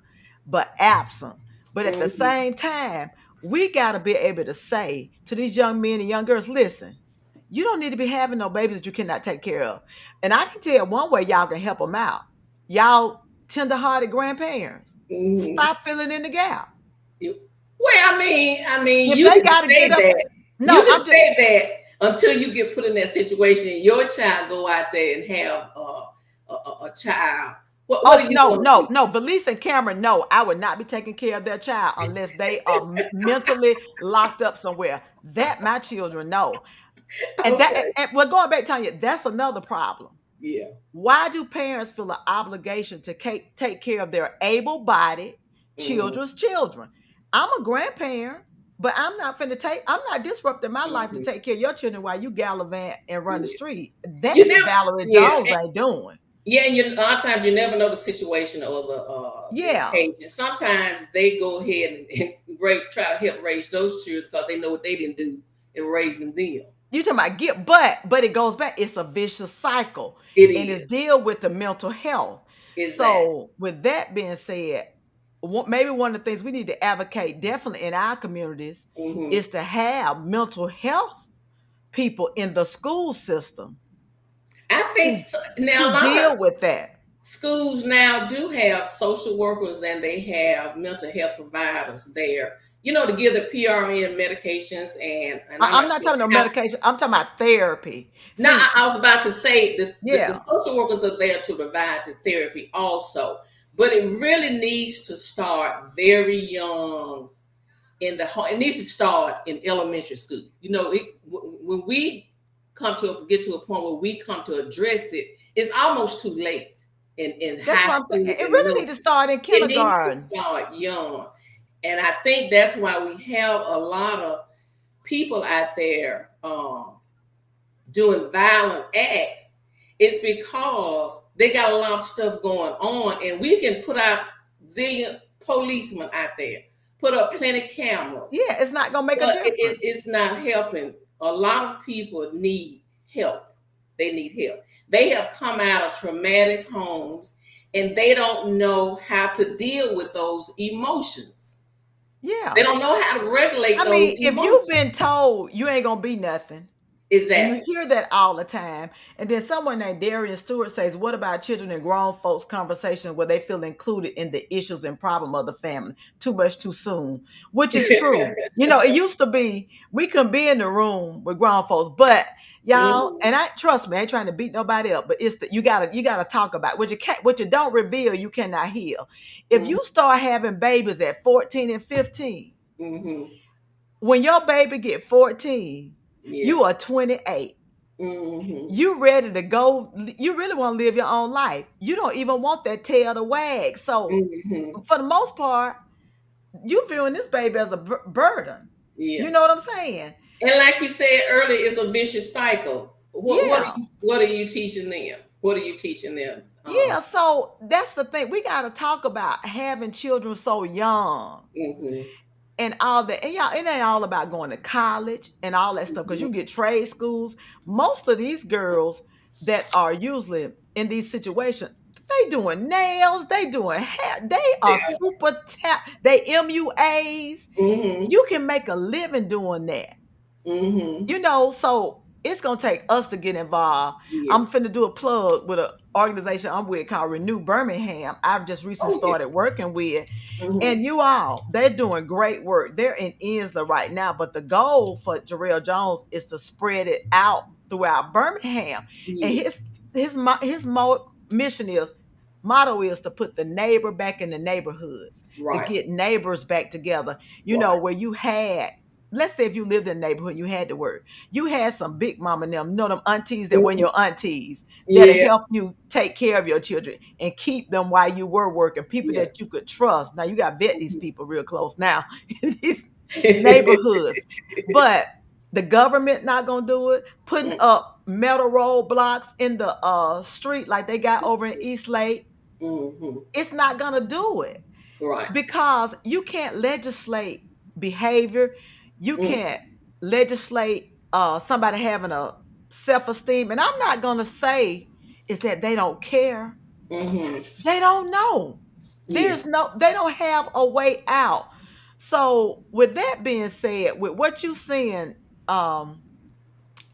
but absent. But at the Mm-hmm. same time, we got to be able to say to these young men and young girls, listen, you don't need to be having no babies that you cannot take care of. And I can tell you one way y'all can help them out. Y'all tender-hearted grandparents, Mm-hmm. stop filling in the gap. Well, I mean, If you they can got to say get up, that. You no, can I'm just, say that until you get put in that situation and your child go out there and have a child. What oh are you no, going to no, do? no. Valise and Cameron, no, I would not be taking care of their child unless they are mentally locked up somewhere. That my children know. And Okay. we're going back, Tanya. That's another problem. Yeah. Why do parents feel an obligation to take care of their able-bodied Mm-hmm. children's children? I'm a grandparent, but I'm not disrupting my life to Mm-hmm. take care of your children while you gallivant and run the Yeah. street. You That never. Valerie Yeah. Jones ain't doing. Yeah, and a lot of times you never know the situation or the Yeah. occasion. Sometimes they go ahead and try to help raise those children because they know what they didn't do in raising them. You talking about get, but it goes back. It's a vicious cycle, It and it's is. deal with the mental health. Exactly. So, with that being said, maybe one of the things we need to advocate definitely in our communities Mm-hmm. is to have mental health people in the school system I think to now a lot of deal with that. schools now do have social workers and they have mental health providers there, to give the PRN medications, and I'm I'm not not sure talking about how. medication. I'm talking about therapy. No, See, I was about to say that the yeah, social workers are there to provide the therapy also, but it really needs to start very young in the home. It needs to start in elementary school. When we get to a point where we come to address it, it's almost too late in that's high what I'm saying. school It and really middle need to school. start in It needs to kindergarten. start young, and I think that's why we have a lot of people out there doing violent acts. It's because they got a lot of stuff going on, and we can put out zillion policemen out there, put up plenty cameras, Yeah, it's not gonna make a but difference. it's not helping. A lot of people need help. They need help. They have come out of traumatic homes and they don't know how to deal with those emotions. They Yeah. don't know how to regulate I those mean, if you've emotions. been told you ain't gonna be nothing, and you Exactly. hear that all the time, and then someone named Darian Stewart says, "What about children and grown folks' conversation where they feel included in the issues and problem of the family? Too much, too soon," which is true. You know, it used to be we couldn't be in the room with grown folks, but y'all, Mhm, and I trust me, I ain't trying to beat nobody up, but it's the you gotta talk about what you can't, what you don't reveal, you cannot heal. If mhm, you start having babies at 14 and 15, mhm. when your baby get 14, Yeah. you are 28. Mhm, You ready to go. You really want to live your own life. You don't even want that tail to wag. So mhm. for the most part, you viewing this baby as a burden. Yeah. You know what I'm saying? And like you said earlier, it's a vicious cycle. Yeah. What are you teaching them? What are you teaching them? Yeah. So that's the thing. We got to talk about having children so young Mhm, and all that. And y'all, it ain't all about going to college and all that stuff because you mhm. can get trade schools. Most of these girls that are usually in these situations, they doing nails, they doing hair, they are Yeah. super they MUAs. Mhm, You can make a living doing that. mhm. You know, so it's gonna take us to get involved. Yeah. I'm finna do a plug with an organization I'm with called Renew Birmingham. I've just recently Oh yeah. started working with, Mhm. and you all, they're doing great work. They're in Ensler right now, but the goal for Jarrell Jones is to spread it out throughout Birmingham. And Yeah. mission is motto is to put the neighbor back in the neighborhoods, to Right. get neighbors back together. You know, Right. where you had, let's say if you lived in a neighborhood, you had to work. You had some big mama and them, you know, them aunties that were Mhm. your aunties that'll Yeah. help you take care of your children and keep them while you were working. People Yeah. that you could trust. Now you got to vet these Mhm. people real close now in these neighborhoods, but the government not gonna do it. Putting up metal roadblocks in the street like they got over in East Lake, Mhm. it's not gonna do it Right. because you can't legislate behavior. You Mm. can't legislate somebody having a self-esteem. And I'm not gonna say is that they don't care. Mhm. They don't know. Yeah. They don't have a way out. So with that being said, with what you saying, um,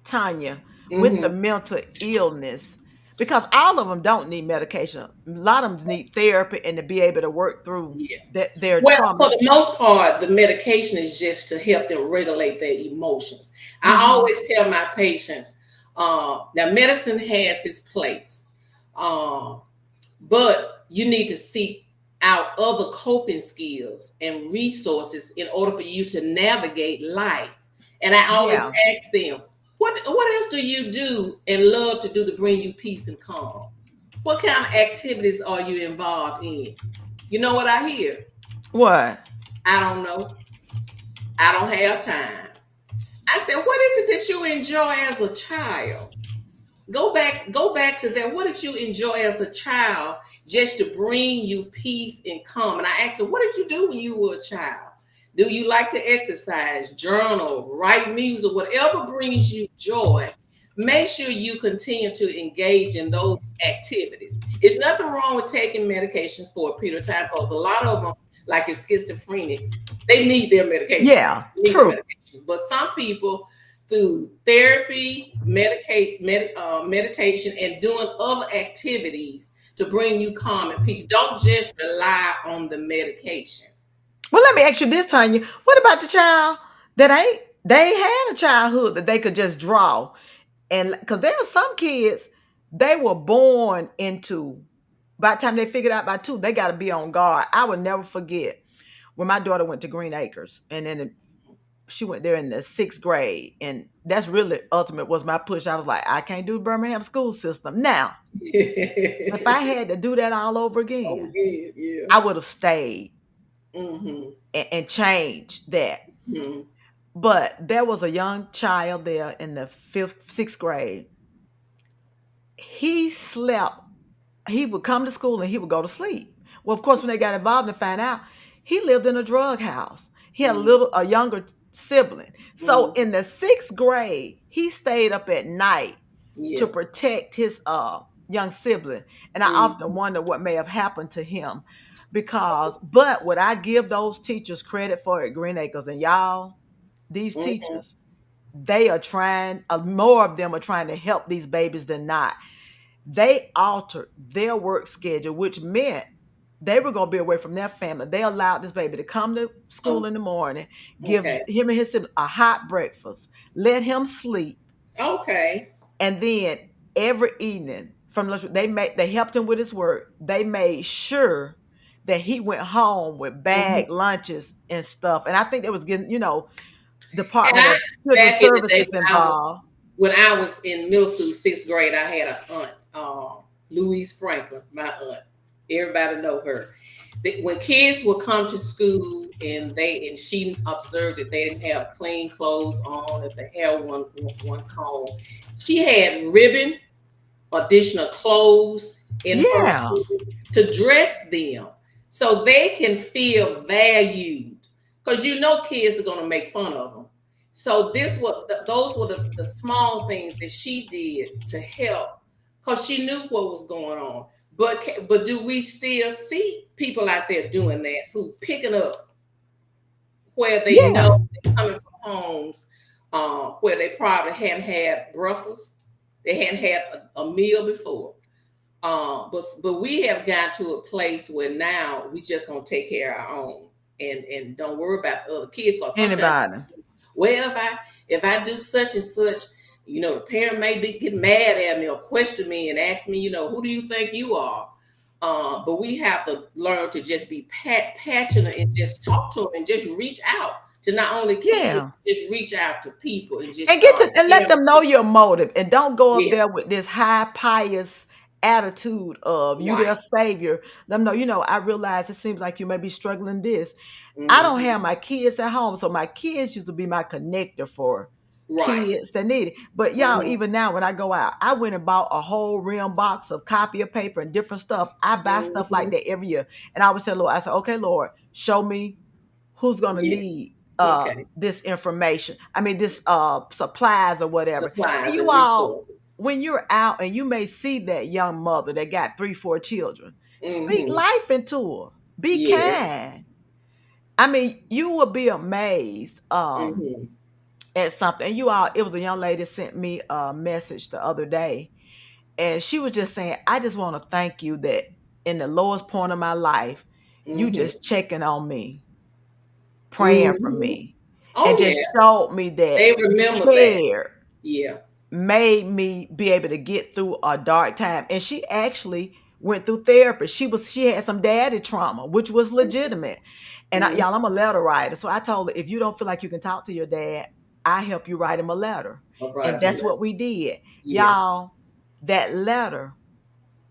Tanya, with the Mhm. mental illness, because all of them don't need medication. A lot of them need therapy and to be able to work through Yeah. their Well, for trauma. the most part, the medication is just to help them regulate their emotions. I Hmm. always tell my patients, now medicine has its place, uh, but you need to seek out other coping skills and resources in order for you to navigate life. And I always Yeah. ask them, what else do you do and love to do to bring you peace and calm? What kind of activities are you involved in? You know what I hear? What? I don't know. I don't have time. I said, what is it that you enjoy as a child? Go back to that. What did you enjoy as a child just to bring you peace and calm? And I asked her, what did you do when you were a child? Do you like to exercise, journal, write music, whatever brings you joy? Make sure you continue to engage in those activities. It's nothing wrong with taking medication for a period of time because a lot of them, like your schizophrenics, they need their medication. Yeah. They need their True. medication. But some people through therapy, meditation, and doing other activities to bring you calm and peace. Don't just rely on the medication. Well, let me ask you this, Tanya. What about the child that ain't they ain't had a childhood that they could just draw? And because there are some kids, they were born into, by the time they figured out by two, they got to be on guard. I would never forget when my daughter went to Green Acres, and then she went there in the sixth grade, and that's really ultimate was my push. I was like, I can't do Birmingham school system now. If I had to do that all over Oh, again, good. Yeah. I would have stayed Mm-hmm. and changed that. Mm-hmm. But there was a young child there in the sixth grade. He slept. He would come to school and he would go to sleep. Well, of course, when they got involved and found out, he lived in a drug house. He had a younger sibling. So Mm-hmm. in the sixth grade, he stayed up at night to Yeah. protect his young sibling, and I often Mm-hmm. wonder what may have happened to him. But would I give those teachers credit for it, Green Acres, and y'all, these Mm-hmm. teachers, they are trying. More of them are trying to help these babies than not. They altered their work schedule, which meant they were going to be away from their family. They allowed this baby to come to school Oh, in the morning, give okay. him and his sibling a hot breakfast, let him sleep, Okay. and then every evening from lunch, they helped him with his work. They made sure that he went home with Mm-hmm. bag lunches and stuff. And I think they was getting, And Department I, of Children back in the day Services involved. when I was in middle school, sixth grade, I had an aunt, Louise Franklin, my aunt. Everybody know her. When kids would come to school and she observed that they didn't have clean clothes on, if the hair one comb, she had ribbon, additional clothes in her Yeah, to dress them so they can feel valued. Because kids are going to make fun of them. So those were the small things that she did to help because she knew what was going on. But do we still see people out there doing that who picking up where they know yeah, they're coming from homes where they probably hadn't had breakfast, they hadn't had a meal before. But we have got to a place where now we just gonna take care of our own and don't worry about the other kids. Because sometimes, anybody. well, if I do such and such, the parent may get mad at me or question me and ask me, who do you think you are? But we have to learn to just be passionate and just talk to them and just reach out to not only kids, Yeah. just reach out to people and just And get start to and let caring them for know them. your motive, and don't go up Yeah, there with this high pious attitude of you their right. savior. Let them know, I realize it seems like you may be struggling this. I don't Hmm. have my kids at home, so my kids used to be my connector for Right. kids that need it. But y'all, Hmm. even now when I go out, I went and bought a whole rim box of copy of paper and different stuff. I buy stuff like Hmm. that every year. And I would say, Lord, I said, okay, Lord, show me who's going to Yeah. need Okay. this information. I mean, this supplies or whatever. And Supplies you and all, resources. when you're out and you may see that young mother that got 3 4 children, speak Hmm. life into her, be Yes. kind. I mean, you will be amazed Hmm. at something. And you all, it was a young lady sent me a message the other day, and she was just saying, I just want to thank you that in the lowest point of my life, you Hmm. just checking on me, praying for Hmm. me, and Oh just yeah, showed me that they you remember that. cared, Yeah. made me be able to get through a dark time. And she actually went through therapy. She had some daddy trauma, which was legitimate. And Hmm. y'all, I'm a letter writer. So I told her, if you don't feel like you can talk to your dad, I help you write him a letter. All And right. that's what we did. Yeah. Y'all, that letter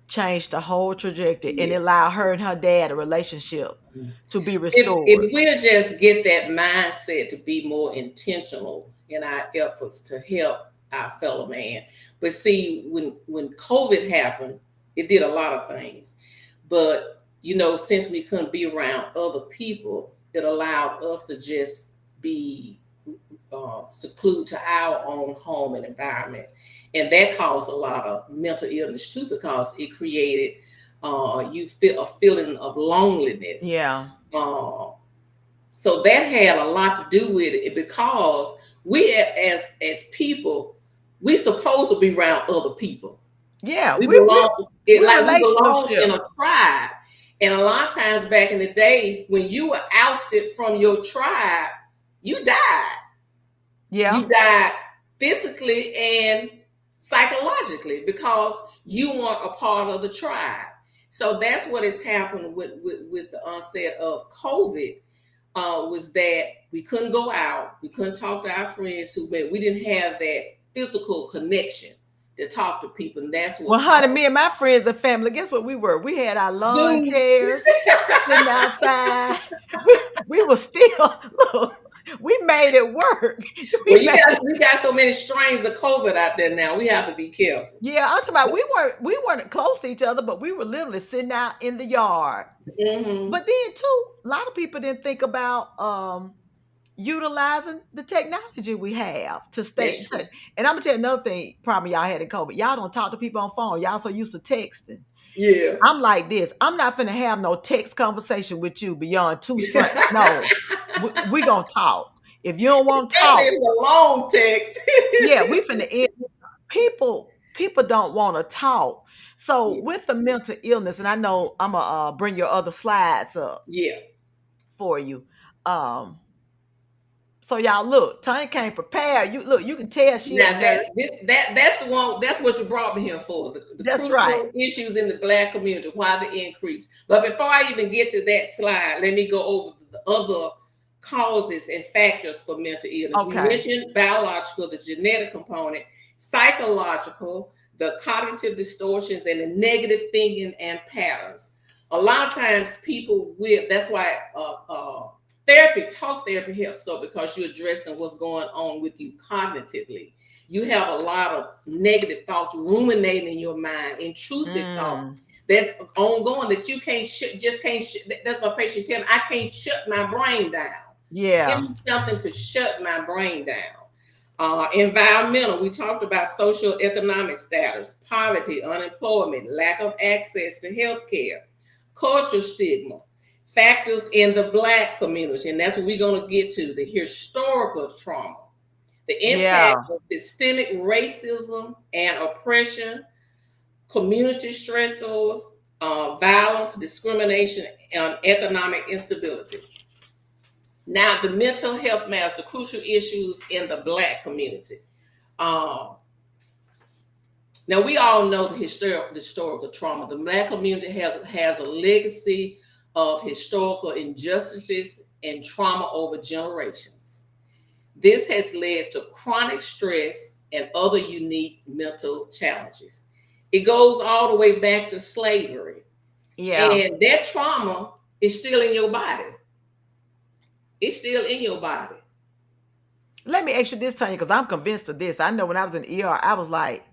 changed the whole trajectory, and Yeah. it allowed her and her dad a relationship Yeah. to be If restored. we'll just get that mindset to be more intentional in our efforts to help our fellow man. But see, when COVID happened, it did a lot of things. But since we couldn't be around other people, it allowed us to just be seclude to our own home and environment. And that caused a lot of mental illness too, because it created you feel a feeling of loneliness. Yeah. Uh, so that had a lot to do with it because we as people, we supposed to be around other people. Yeah. We We we belong it we're like we belong relationship. in a tribe. And a lot of times back in the day, when you were ousted from your tribe, you died. Yeah. You died physically and psychologically because you weren't a part of the tribe. So that's what has happened with the onset of COVID. Was that we couldn't go out, we couldn't talk to our friends we didn't have that physical connection to talk to people, and that's Well, what honey, caused. me and my friends and family, guess what we were? We had our lawn Dude, chairs sitting outside. We were still, look, we made it work. well, We made, we got so many strains of COVID out there now. We have to be careful. yeah, I'm talking about we weren't close to each other, but we were literally sitting out in the yard. Hmm. But then too, a lot of people didn't think about utilizing the technology we have to stay in That's true. touch. And I'm gonna tell you another thing, problem y'all had in COVID. Y'all don't talk to people on phone. Y'all so used to texting. Yeah. I'm like this. I'm not finna have no text conversation with you beyond two strikes. No, we gonna talk. If you don't want to Especially talk, if it's a long text. yeah, we finna end. People don't want to talk. So Yeah. with the mental illness, and I know I'm gonna bring your other slides up Yeah. for you. Um, so y'all look, Tanya came prepared. You look, you can tell she a Now nurse. that's the one. That's what you brought me here for. The That's right. crucial issues in the Black community, why the increase. But before I even get to that slide, let me go over the other causes and factors for mental illness. We Okay. mentioned biological, the genetic component, psychological, the cognitive distortions, and the negative thinking and patterns. A lot of times, people will. That's why talk therapy helps, so because you're addressing what's going on with you cognitively. You have a lot of negative thoughts ruminating in your mind, intrusive thoughts Mm, that's ongoing that you can't just can't. That's my patient tell me, I can't shut my brain down. Give yeah. me something to shut my brain down. Environmental, we talked about social economic status, poverty, unemployment, lack of access to health care, culture stigma, factors in the Black community, and that's what we're going to get to, the historical trauma, the impact Yeah. of systemic racism and oppression, community stressors, violence, discrimination, and economic instability. Now, the mental health matters, the crucial issues in the Black community. Uh, Now, we all know the historical trauma. The Black community has a legacy of historical injustices and trauma over generations. This has led to chronic stress and other unique mental challenges. It goes all the way back to slavery. Yeah. And that trauma is still in your body. It's still in your body. Let me ask you this, Tanya, because I'm convinced of this. I know when I was in ER, I was like,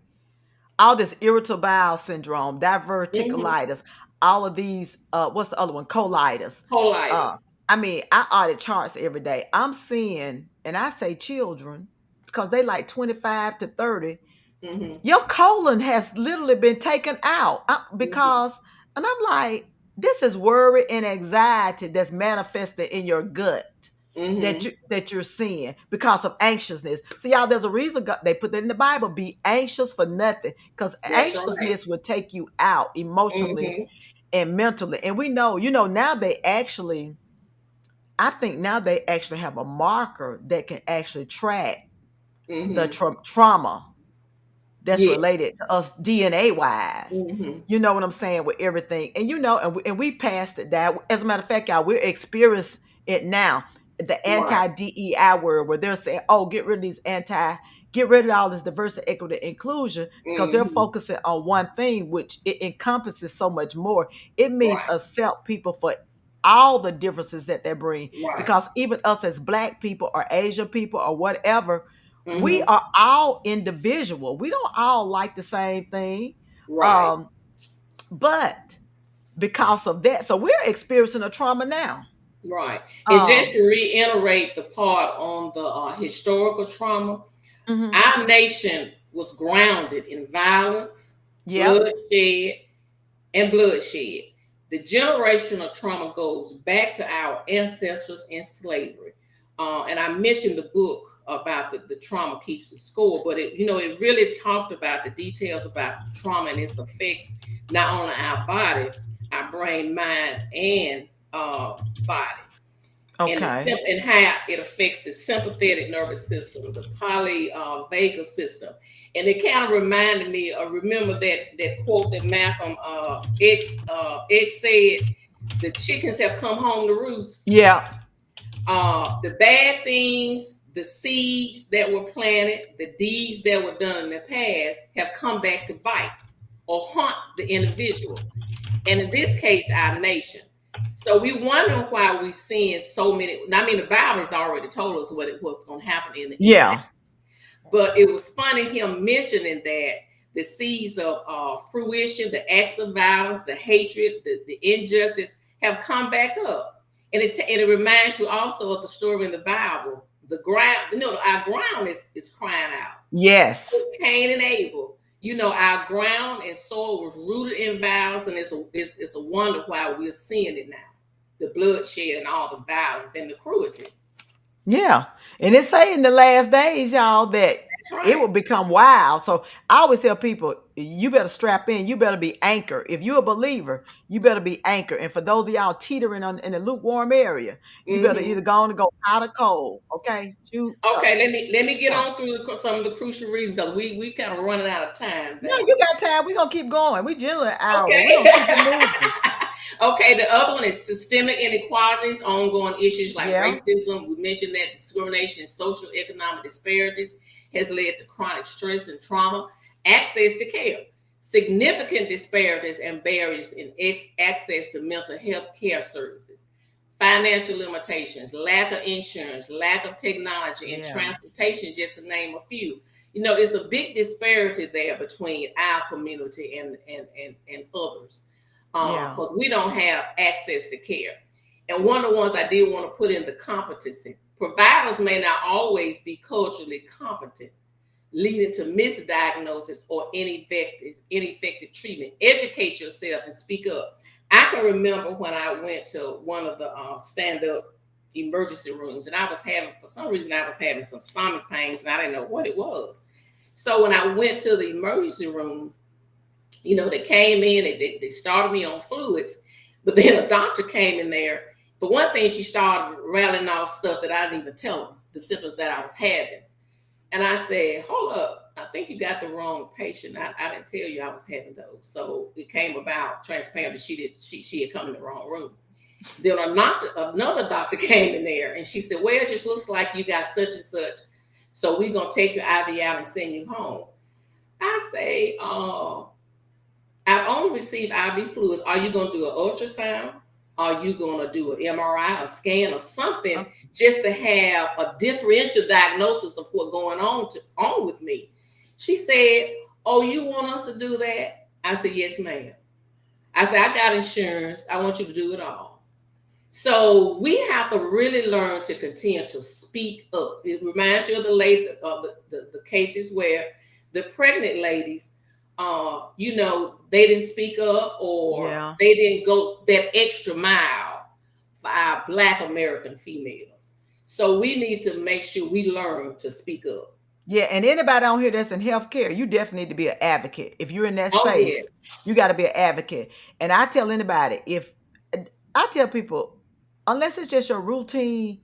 all this irritable bowel syndrome, Mm-hmm. diverticulitis, all of these, what's the other one? Colitis. Uh, Colitis. I mean, I audit charts every day. I'm seeing, and I say children, because they like 25 to 30. Mm-hmm. Your colon has literally been taken out Mm-hmm. because, and I'm like, this is worry and anxiety that's manifested in your gut Mm-hmm. that you're seeing because of anxiousness. So y'all, there's a reason they put that in the Bible: be anxious for nothing, because That's right. anxiousness will take you out emotionally Mm-hmm. and mentally. And we know, now they actually, I think now they actually have a marker that can actually track the Mm-hmm. trauma that's Yeah. related to us DNA wise. Mm-hmm. You know what I'm saying, with everything, and we passed it down. As a matter of fact, y'all, we're experiencing it now. The Right. anti DEI word, where they're saying, "Oh, get rid of all this diversity, equity, inclusion," because they're Mm-hmm. focusing on one thing, which it encompasses so much more. It means Right. accept people for all the differences that they bring, Right. because even us as Black people or Asian people or whatever, we Mm-hmm. are all individual. We don't all like the same thing. Right. Um, but because of that, so we're experiencing a trauma now. Right. And just Um, to reiterate the part on the historical trauma, mhm. our nation was grounded in violence, Yep. bloodshed, and bloodshed. The generational trauma goes back to our ancestors in slavery. And I mentioned the book about the trauma keeps the score, but it really talked about the details about trauma and its effects, not only our body, our brain, mind, and body, and Okay. and how it affects the sympathetic nervous system, the polyvagal system. And it kind of reminded me of, remember that quote that Malcolm X said, the chickens have come home to roost. Yeah. The bad things, the seeds that were planted, the deeds that were done in the past have come back to bite or haunt the individual, and in this case, our nation. So we wonder why we're seeing so many. I mean, the Bible has already told us what's going to happen in the end. Yeah. But it was funny him mentioning that the seeds of fruition, the acts of violence, the hatred, the injustice have come back up. and it reminds you also of the story in the Bible. The ground, our ground is crying out. Yes. Cain and Abel. Our ground and soil was rooted in violence, and it's a wonder why we're seeing it now. The bloodshed and all the violence and the cruelty. Yeah. And it say in the last days, y'all, that That's it will right. become wild. So I always tell people, you better strap in. You better be anchored. If you're a believer, you better be anchored. And for those of y'all teetering in the lukewarm area, you better either Hmm. go on and go hot or cold. Okay. Choose Okay, let me get one. on through some of the crucial reasons because we kind of running out of time, No, Val. you got time. We're gonna keep going. We generally an hour. We're Okay. gonna keep it moving. Okay, the other one is systemic inequalities, ongoing issues like Yeah. racism. We mentioned that discrimination and social economic disparities has led to chronic stress and trauma. Access to care, significant disparities and barriers in access to mental health care services. Financial limitations, lack of insurance, lack of technology, and Yeah. transportation, just to name a few. It's a big disparity there between our community and others, Yeah. because we don't have access to care. And one of the ones I did want to put in the competency. Providers may not always be culturally competent, leading to misdiagnosis or ineffective treatment. Educate yourself and speak up. I can remember when I went to one of the stand-up emergency rooms, and for some reason, I was having some stomach pains, and I didn't know what it was. So when I went to the emergency room, they came in, they started me on fluids, but then a doctor came in there. For one thing, she started rattling off stuff that I didn't even tell them, the symptoms that I was having. And I said, hold up, I think you got the wrong patient. I didn't tell you I was having those. So it came about transparently she had come in the wrong room. Then another doctor came in there and she said, well, it just looks like you got such and such. So we're going to take your IV out and send you home. I say, I've only received IV fluids. Are you going to do an ultrasound? Are you going to do an MRI, a scan, or something just to have a differential diagnosis of what's going on with me? She said, oh, you want us to do that? I said, yes, ma'am. I said, I got insurance. I want you to do it all. So we have to really learn to continue to speak up. It reminds you of the cases where the pregnant ladies, they didn't speak up or Yeah. they didn't go that extra mile for our Black American females. So we need to make sure we learn to speak up. Yeah, and anybody on here that's in healthcare, you definitely need to be an advocate. If you're in that Oh yeah. space, you got to be an advocate. And I tell anybody, I tell people, unless it's just your routine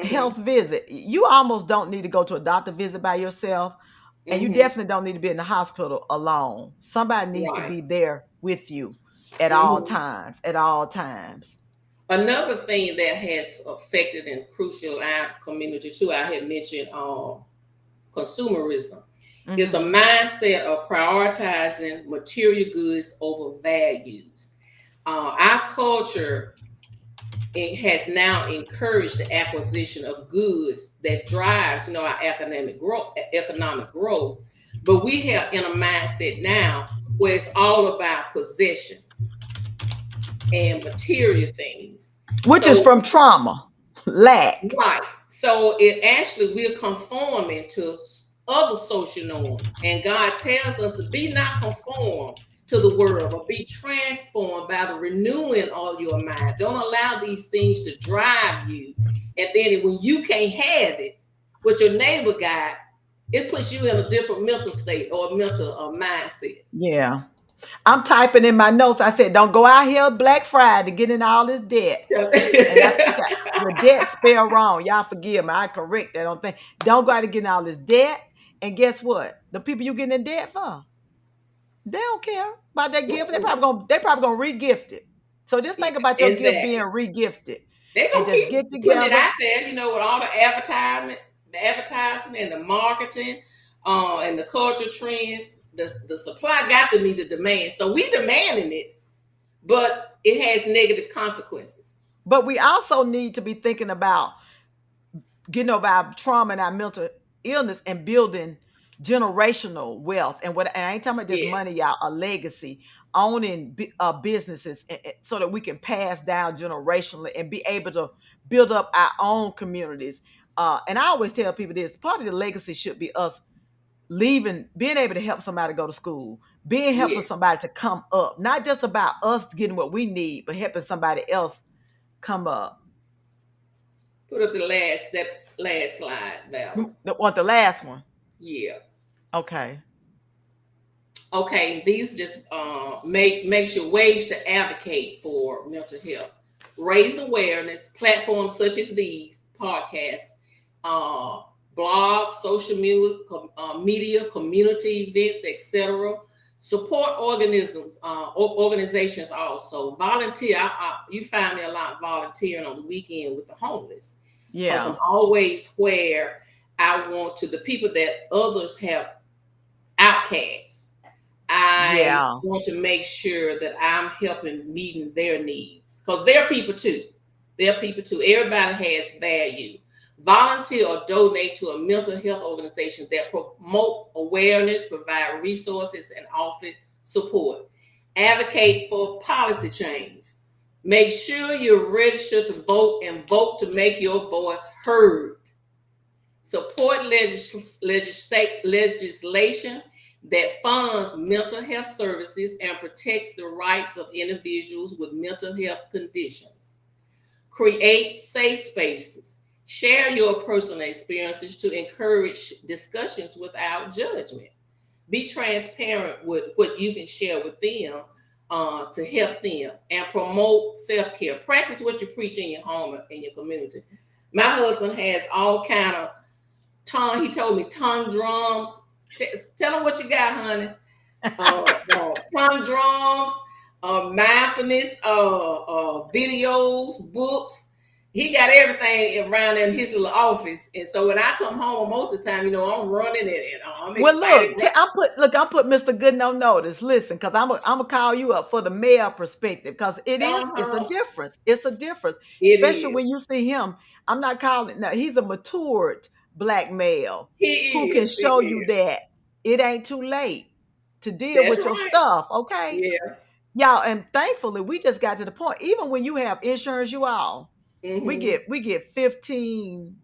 health Hmm. visit, you almost don't need to go to a doctor visit by yourself, and you Hmm. definitely don't need to be in the hospital alone. Somebody needs to Right. be there with you at all Hmm. times, at all times. Another thing that has affected and crucial our community too, I had mentioned consumerism. It's a Hmm. mindset of prioritizing material goods over values. Our culture, it has now encouraged the acquisition of goods that drives, our economic growth. But we have in a mindset now where it's all about possessions and material things. Which is So from trauma, lack. right. So it actually we're conforming to other social norms. And God tells us to be not conformed to the world, but be transformed by the renewing of your mind. Don't allow these things to drive you. And then when you can't have it, what your neighbor got, it puts you in a different mental state or a mental mindset. Yeah. I'm typing in my notes. I said, don't go out here Black Friday getting all this debt. And I think the debt spell wrong. Y'all forgive me. I correct that on thing. Don't go out and getting all this debt. And guess what? The people you getting in debt for, they don't care about that gift. They probably gonna re-gift it. So just think about your gift being Exactly. re-gifted They're and gonna just keep get putting it together. out there, with all the advertising and the marketing, and the culture trends. The supply got to meet the demand, so we demanding it, but it has negative consequences. But we also need to be thinking about getting over our trauma and our mental illness and building generational wealth. And I ain't talking about just Yes. money, y'all, a legacy, owning businesses, so that we can pass down generationally and be able to build up our own communities. And I always tell people this: part of the legacy should be us leaving, being able to help somebody go to school, being helping Yes. somebody to come up, not just about us getting what we need, but helping somebody else come up. Put up that last slide, Val. You want the last one? Yeah. Okay. Okay, these just makes your wage to advocate for mental health, raise awareness. Platforms such as these podcasts, uh, blogs, social media, community events, etc. Support organisms, organizations also. Volunteer. You find me a lot volunteering on the weekend with the homeless, because I'm Yeah. always where I want to the people that others have outcasts. I Yeah. want to make sure that I'm helping meeting their needs, because they're people too. They're people too. Everybody has value. Volunteer or donate to a mental health organization that promote awareness, provide resources, and offer support. Advocate for policy change. Make sure you're registered to vote and vote to make your voice heard. Support legislation that funds mental health services and protects the rights of individuals with mental health conditions. Create safe spaces. Share your personal experiences to encourage discussions without judgment. Be transparent with what you can share with them, to help them, and promote self-care. Practice what you preach in your home and in your community. My husband has all kind of tongue. He told me tongue drums. Tell him what you got, honey. Tongue drums, mindfulness, videos, books. He got everything around in his little office. And so when I come home, most of the time, I'm running and I'm Well, excited. look, I'm put Mr. Gooden on notice. Listen, because I'm gonna call you up for the male perspective, because it's a Uh-huh. difference. It's a difference, It especially is. when you see him. I'm not calling now. He's a matured black male He who can is. He show you is. that it ain't too late to deal That's with your right. stuff. Okay, Yeah. y'all, and thankfully we just got to the point. Even when you have insurance, you all we Mm-hmm. get 15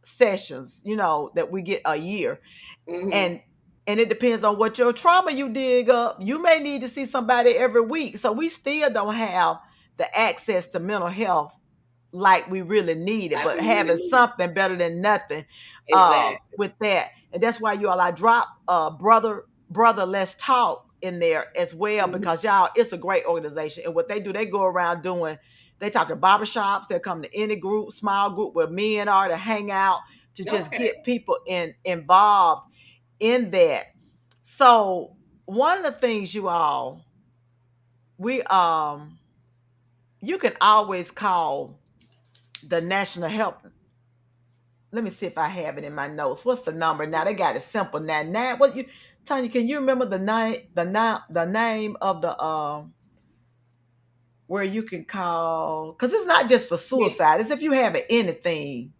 sessions, that we get a year, Mm-hmm. and it depends on what your trauma you dig up. You may need to see somebody every week. So we still don't have the access to mental health like we really need it, Like but we really having need. something better than nothing Exactly. with that. And that's why you all, I drop brother let's talk in there as well, Mm-hmm. because y'all, it's a great organization. And what they do, they go around doing, they talk to barbershops, they'll come to any group, small group where men are, to hang out, to just Okay. get people involved in that. So one of the things, you all, we you can always call the national help. Let me see if I have it in my notes. What's the number now? They got it simple now. Now, what you, Tanya? Can you remember the name of the where you can call? Because it's not just for Yeah. suicide. It's if you have anything.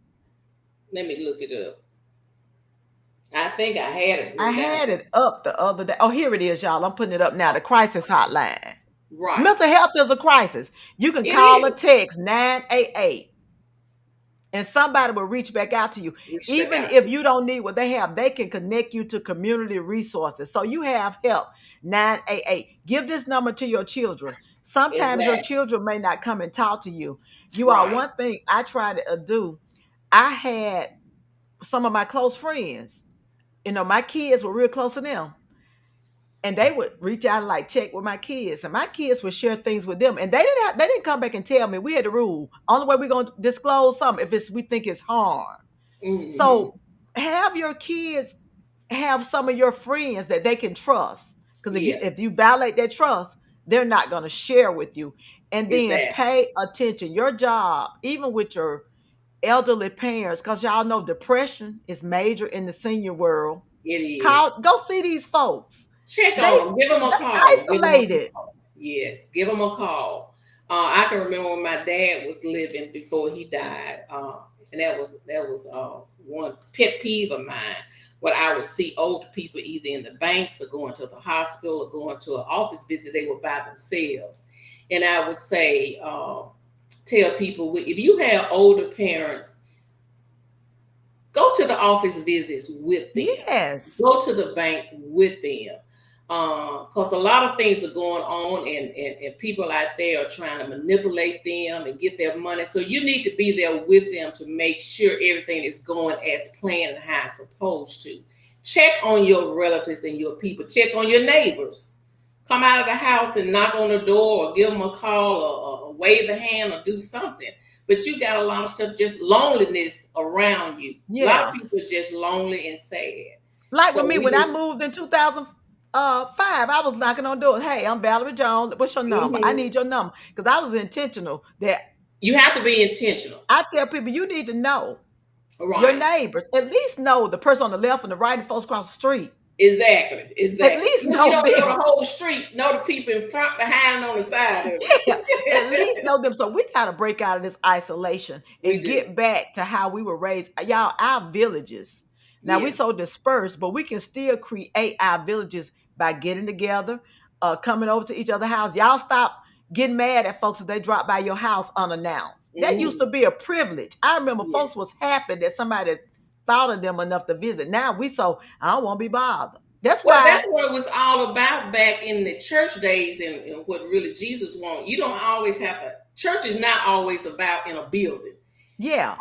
Let me look it up. I think I had it I written down. had it up the other day. Oh, here it is, y'all. I'm putting it up now. The crisis hotline. Right. Mental health is a crisis. You can It call or is. text 988, and somebody will reach back out to you. Reach back Even out if to you don't need what they have, they can connect you to community resources. So you have help. 988. Give this number to your children. you. Sometimes your Exactly. children may not come and talk to you. You are, Right. one thing I try to do. I had some of my close friends. My kids were real close to them, and they would reach out and like check with my kids, and my kids would share things with them, and they didn't come back and tell me. We had the rule: only way we're going to disclose something if we think it's harm. Mm-hmm. So have your kids have some of your friends that they can trust, because if you Yeah. if you violate that trust, they're not going to share with you. And then Exactly. pay attention. Your job, even with your elderly parents, because y'all know depression is major in the senior world. It is. Go see these folks. Check they on them. Give them a they call. Give them a isolated. call. Yes. Give them a call. I can remember when my dad was living before he died, and that was one pet peeve of mine. But I would see older people either in the banks or going to the hospital or going to an office visit. They were by themselves. And I would say, tell people, if you have older parents, go to the office visits with them. Yes. Go to the bank with them. Because a lot of things are going on, and people out there are trying to manipulate them and get their money. So you need to be there with them to make sure everything is going as planned and how it's supposed to. Check on your relatives and your people. Check on your neighbors. Come out of the house and knock on the door or give them a call, or wave a hand or do something. But you got a lot of stuff, just loneliness around you. A lot of Yeah. people are just lonely and sad. Like So with me, we when I need. moved in 2005, I was knocking on doors. Hey, I'm Valerie Jones. What's your number? I Mhm. need your number. Because I was intentional that You have to be intentional. I tell people you need to know your Right. neighbors. At least know the person on the left and the right and folks across the street. Exactly. At Exactly. least You know don't know them. the whole street. Know the people in front, behind, and on the side of Yeah, at least it. know them. So we got to break out of this isolation We and do. get back to how we were raised. Y'all, our villages. Now we Yeah. so dispersed, but we can still create our villages by getting together, coming over to each other's house. Y'all stop getting mad at folks if they drop by your house unannounced. That used to Hmm. be a privilege. I remember Yeah. folks was happy that somebody thought of them enough to visit. Now we so I don't want to be bothered. That's Well, that's why, what it was all about back in the church days, and what really Jesus wanted. You don't always have to. Church is not always about in a building. yeah,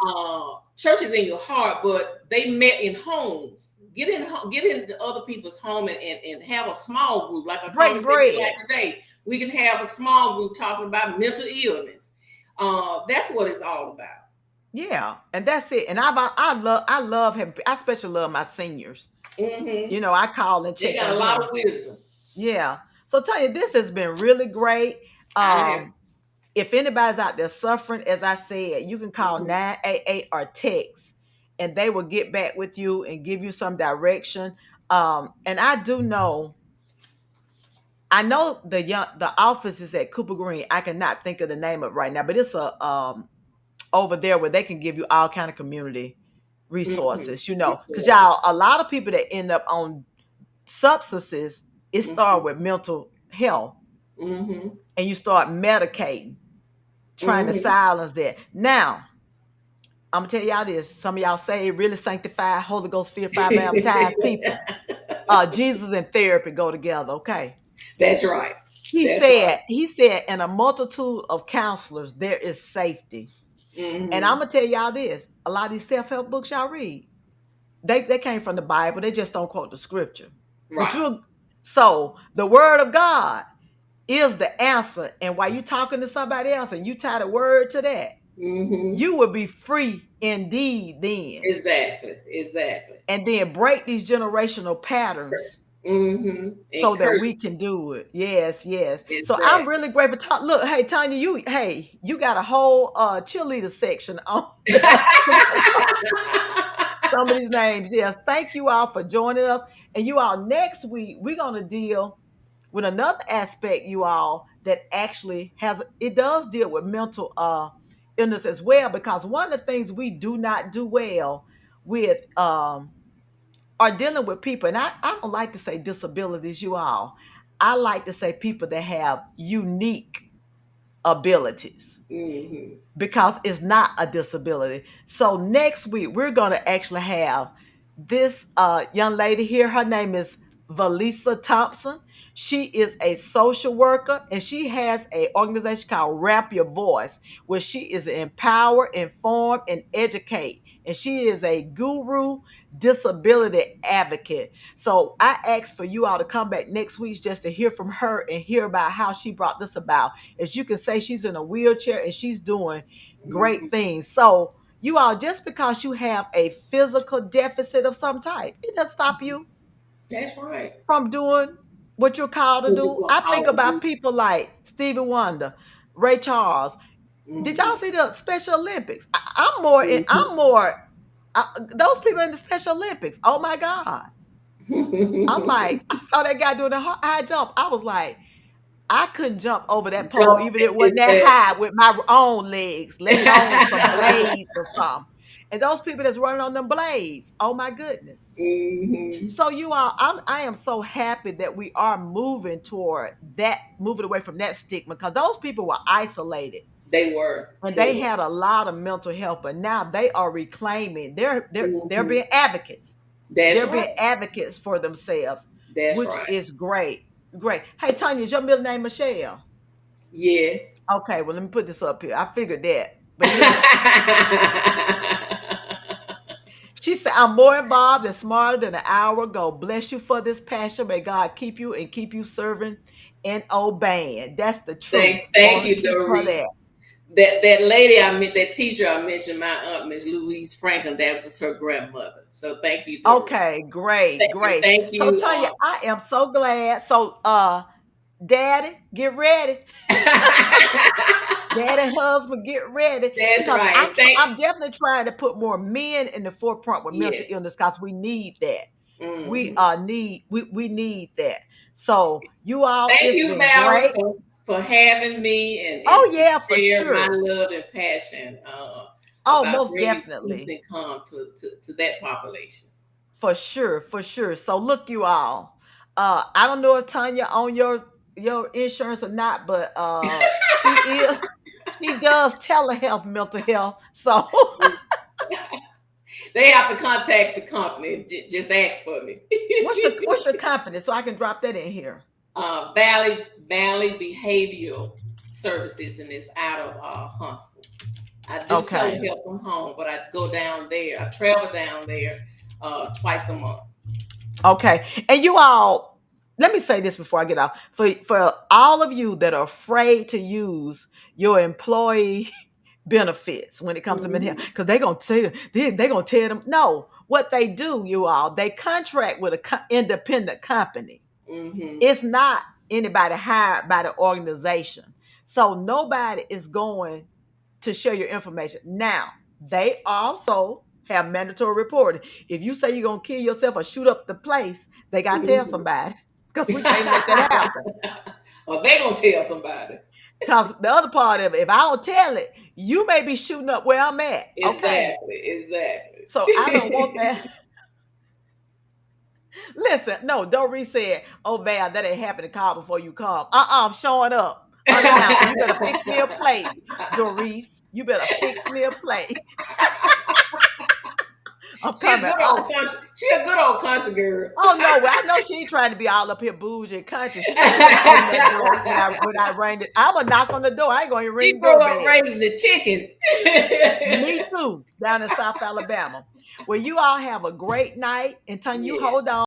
Church is in your heart, but they met in homes. Get into other people's home, and have a small group, like a break conversation bread. like today. We can have a small group talking about mental illness. That's what it's all about. Yeah, and that's it. And I love him. I especially love my seniors. Hmm. I call and They check got a on lot of them. wisdom. Yeah. So Tanya, this has been really great. I have. Um, if anybody's out there suffering, as I said, you can call Hmm. 988 or text, and they will get back with you and give you some direction. And I know the office is at Cooper Green. I cannot think of the name of it right now, but it's a over there where they can give you all kind of community Hmm. resources, because Resources. y'all, a lot of people that end up on substances, it started Hmm. with mental health, Hmm. and you start medicating, trying to Hmm. silence that. Now, I'm gonna tell y'all this. Some of y'all say really sanctified, Holy Ghost filled, fire baptized people. Jesus and therapy go together, okay? That's right. He That's said, right. he said, in a multitude of counselors, there is safety. And I'm Hmm. gonna tell y'all this: a lot of these self-help books y'all read, they came from the Bible. They just don't quote the scripture. But Right. you so the word of God is the answer. And while you talking to somebody else and you tie the word to that, Hmm. you will be free indeed then. Exactly. Exactly. And then break these generational patterns Hmm. And so that curse. we can do it. Yes, yes. So I'm Exactly. really grateful. Look, hey Tanya, you got a whole cheerleader section on there. Some of these names. Yes. Thank you all for joining us. And you all, next week, we're going to deal with another aspect, you all, that actually it does deal with mental illness as well. Because one of the things we do not do well with are dealing with people, and I don't like to say disabilities, you all. I like to say people that have unique abilities, Hmm. because it's not a disability. So next week we're going to actually have this young lady here. Her name is Valisa Thompson. She is a social worker, and she has a organization called Rap Your Voice, where she is empower, inform, and educate. And she is a guru disability advocate. So I asked for you all to come back next week just to hear from her and hear about how she brought this about. As you can say, she's in a wheelchair and she's doing great Hmm. things. So, you all, just because you have a physical deficit of some type, it doesn't stop you That's right. from doing what you're called to What do. you I think call to about do. people like Stevie Wonder, Ray Charles. Did y'all Hmm. see the Special Olympics? I'm more, I'm more, those people in the Special Olympics. Oh my God. I'm like, I saw that guy doing the high jump. I was like, I couldn't jump over that pole, Jump. even if it wasn't that Exactly. high with my own legs, let alone some blades or something. and those people that's running on them blades. Oh my goodness. Mm-hmm. So you all, I am so happy that we are moving toward that, moving away from that stigma, because those people were isolated They were. and They they were. had a lot of mental health, but now they are reclaiming. They're Mm-hmm. being advocates. That's They're being right. advocates for themselves, That's which right. is great. Great. Hey Tanya, is your middle name Michelle? Yes. Okay, well let me put this up here. I figured that. But listen, she said, I'm more involved and smarter than an hour ago. Bless you for this passion. May God keep you and keep you serving and obeying. That's the truth. Thank Gonna you, keep her there. Doris. That lady that teacher I mentioned, my aunt Miss Louise Franklin, that was her grandmother. So thank you, Doris. Okay, great, great. Thank So you. Tanya, I am so glad. So Daddy, get ready. Daddy, husband, get ready. That's Because right. I'm definitely trying to put more men in the forefront with mental Yes. illness, because we need that. We Hmm. we need that. So you all, Thank it's you, been Valerie, great. for having me and Oh to yeah, for share my sure. love and passion Oh, about most bringing peace definitely. and calm to that population. For sure, for sure. So look, you all. I don't know if Tanya on your insurance or not, but she is, she does telehealth mental health. So They have to contact the company. Just ask for me. what's your company? So I can drop that in here. Valley Behavioral Services, and it's out of Huntsville. I do Okay. telehealth from home, but I go down there. I travel down there twice a month. Okay. And you all, let me say this before I get off. For all of you that are afraid to use your employee benefits when it comes to mental health, Mm-hmm. because they're gonna tell you, they're gonna tell them no. What they do, you all, they contract with a independent company. Mm-hmm. It's not anybody hired by the organization. So nobody is going to share your information. Now, they also have mandatory reporting. If you say you're gonna kill yourself or shoot up the place, they gotta tell Mm-hmm. somebody, because we can't let that happen. Or they gonna tell somebody. Because the other part of it, if I don't tell it, you may be shooting up where I'm at. Okay. Exactly. Exactly. So I don't want that. Listen, no, Doris said, oh Val, that ain't happening. Call before you come. I'm showing up unannounced. So you better fix me a plate, Doris. You better fix me a plate. I'm She a coming. good old country. She a good old country girl. Oh no, well, I know she ain't trying to be all up here bougie and country. She just gonna open that door when I ring it. I'm gonna knock on the door. I ain't gonna even She ring grew up doorbell. raising the chickens. Me too, down in South Alabama. Well, you all have a great night, and Tanya, you Yeah. hold on.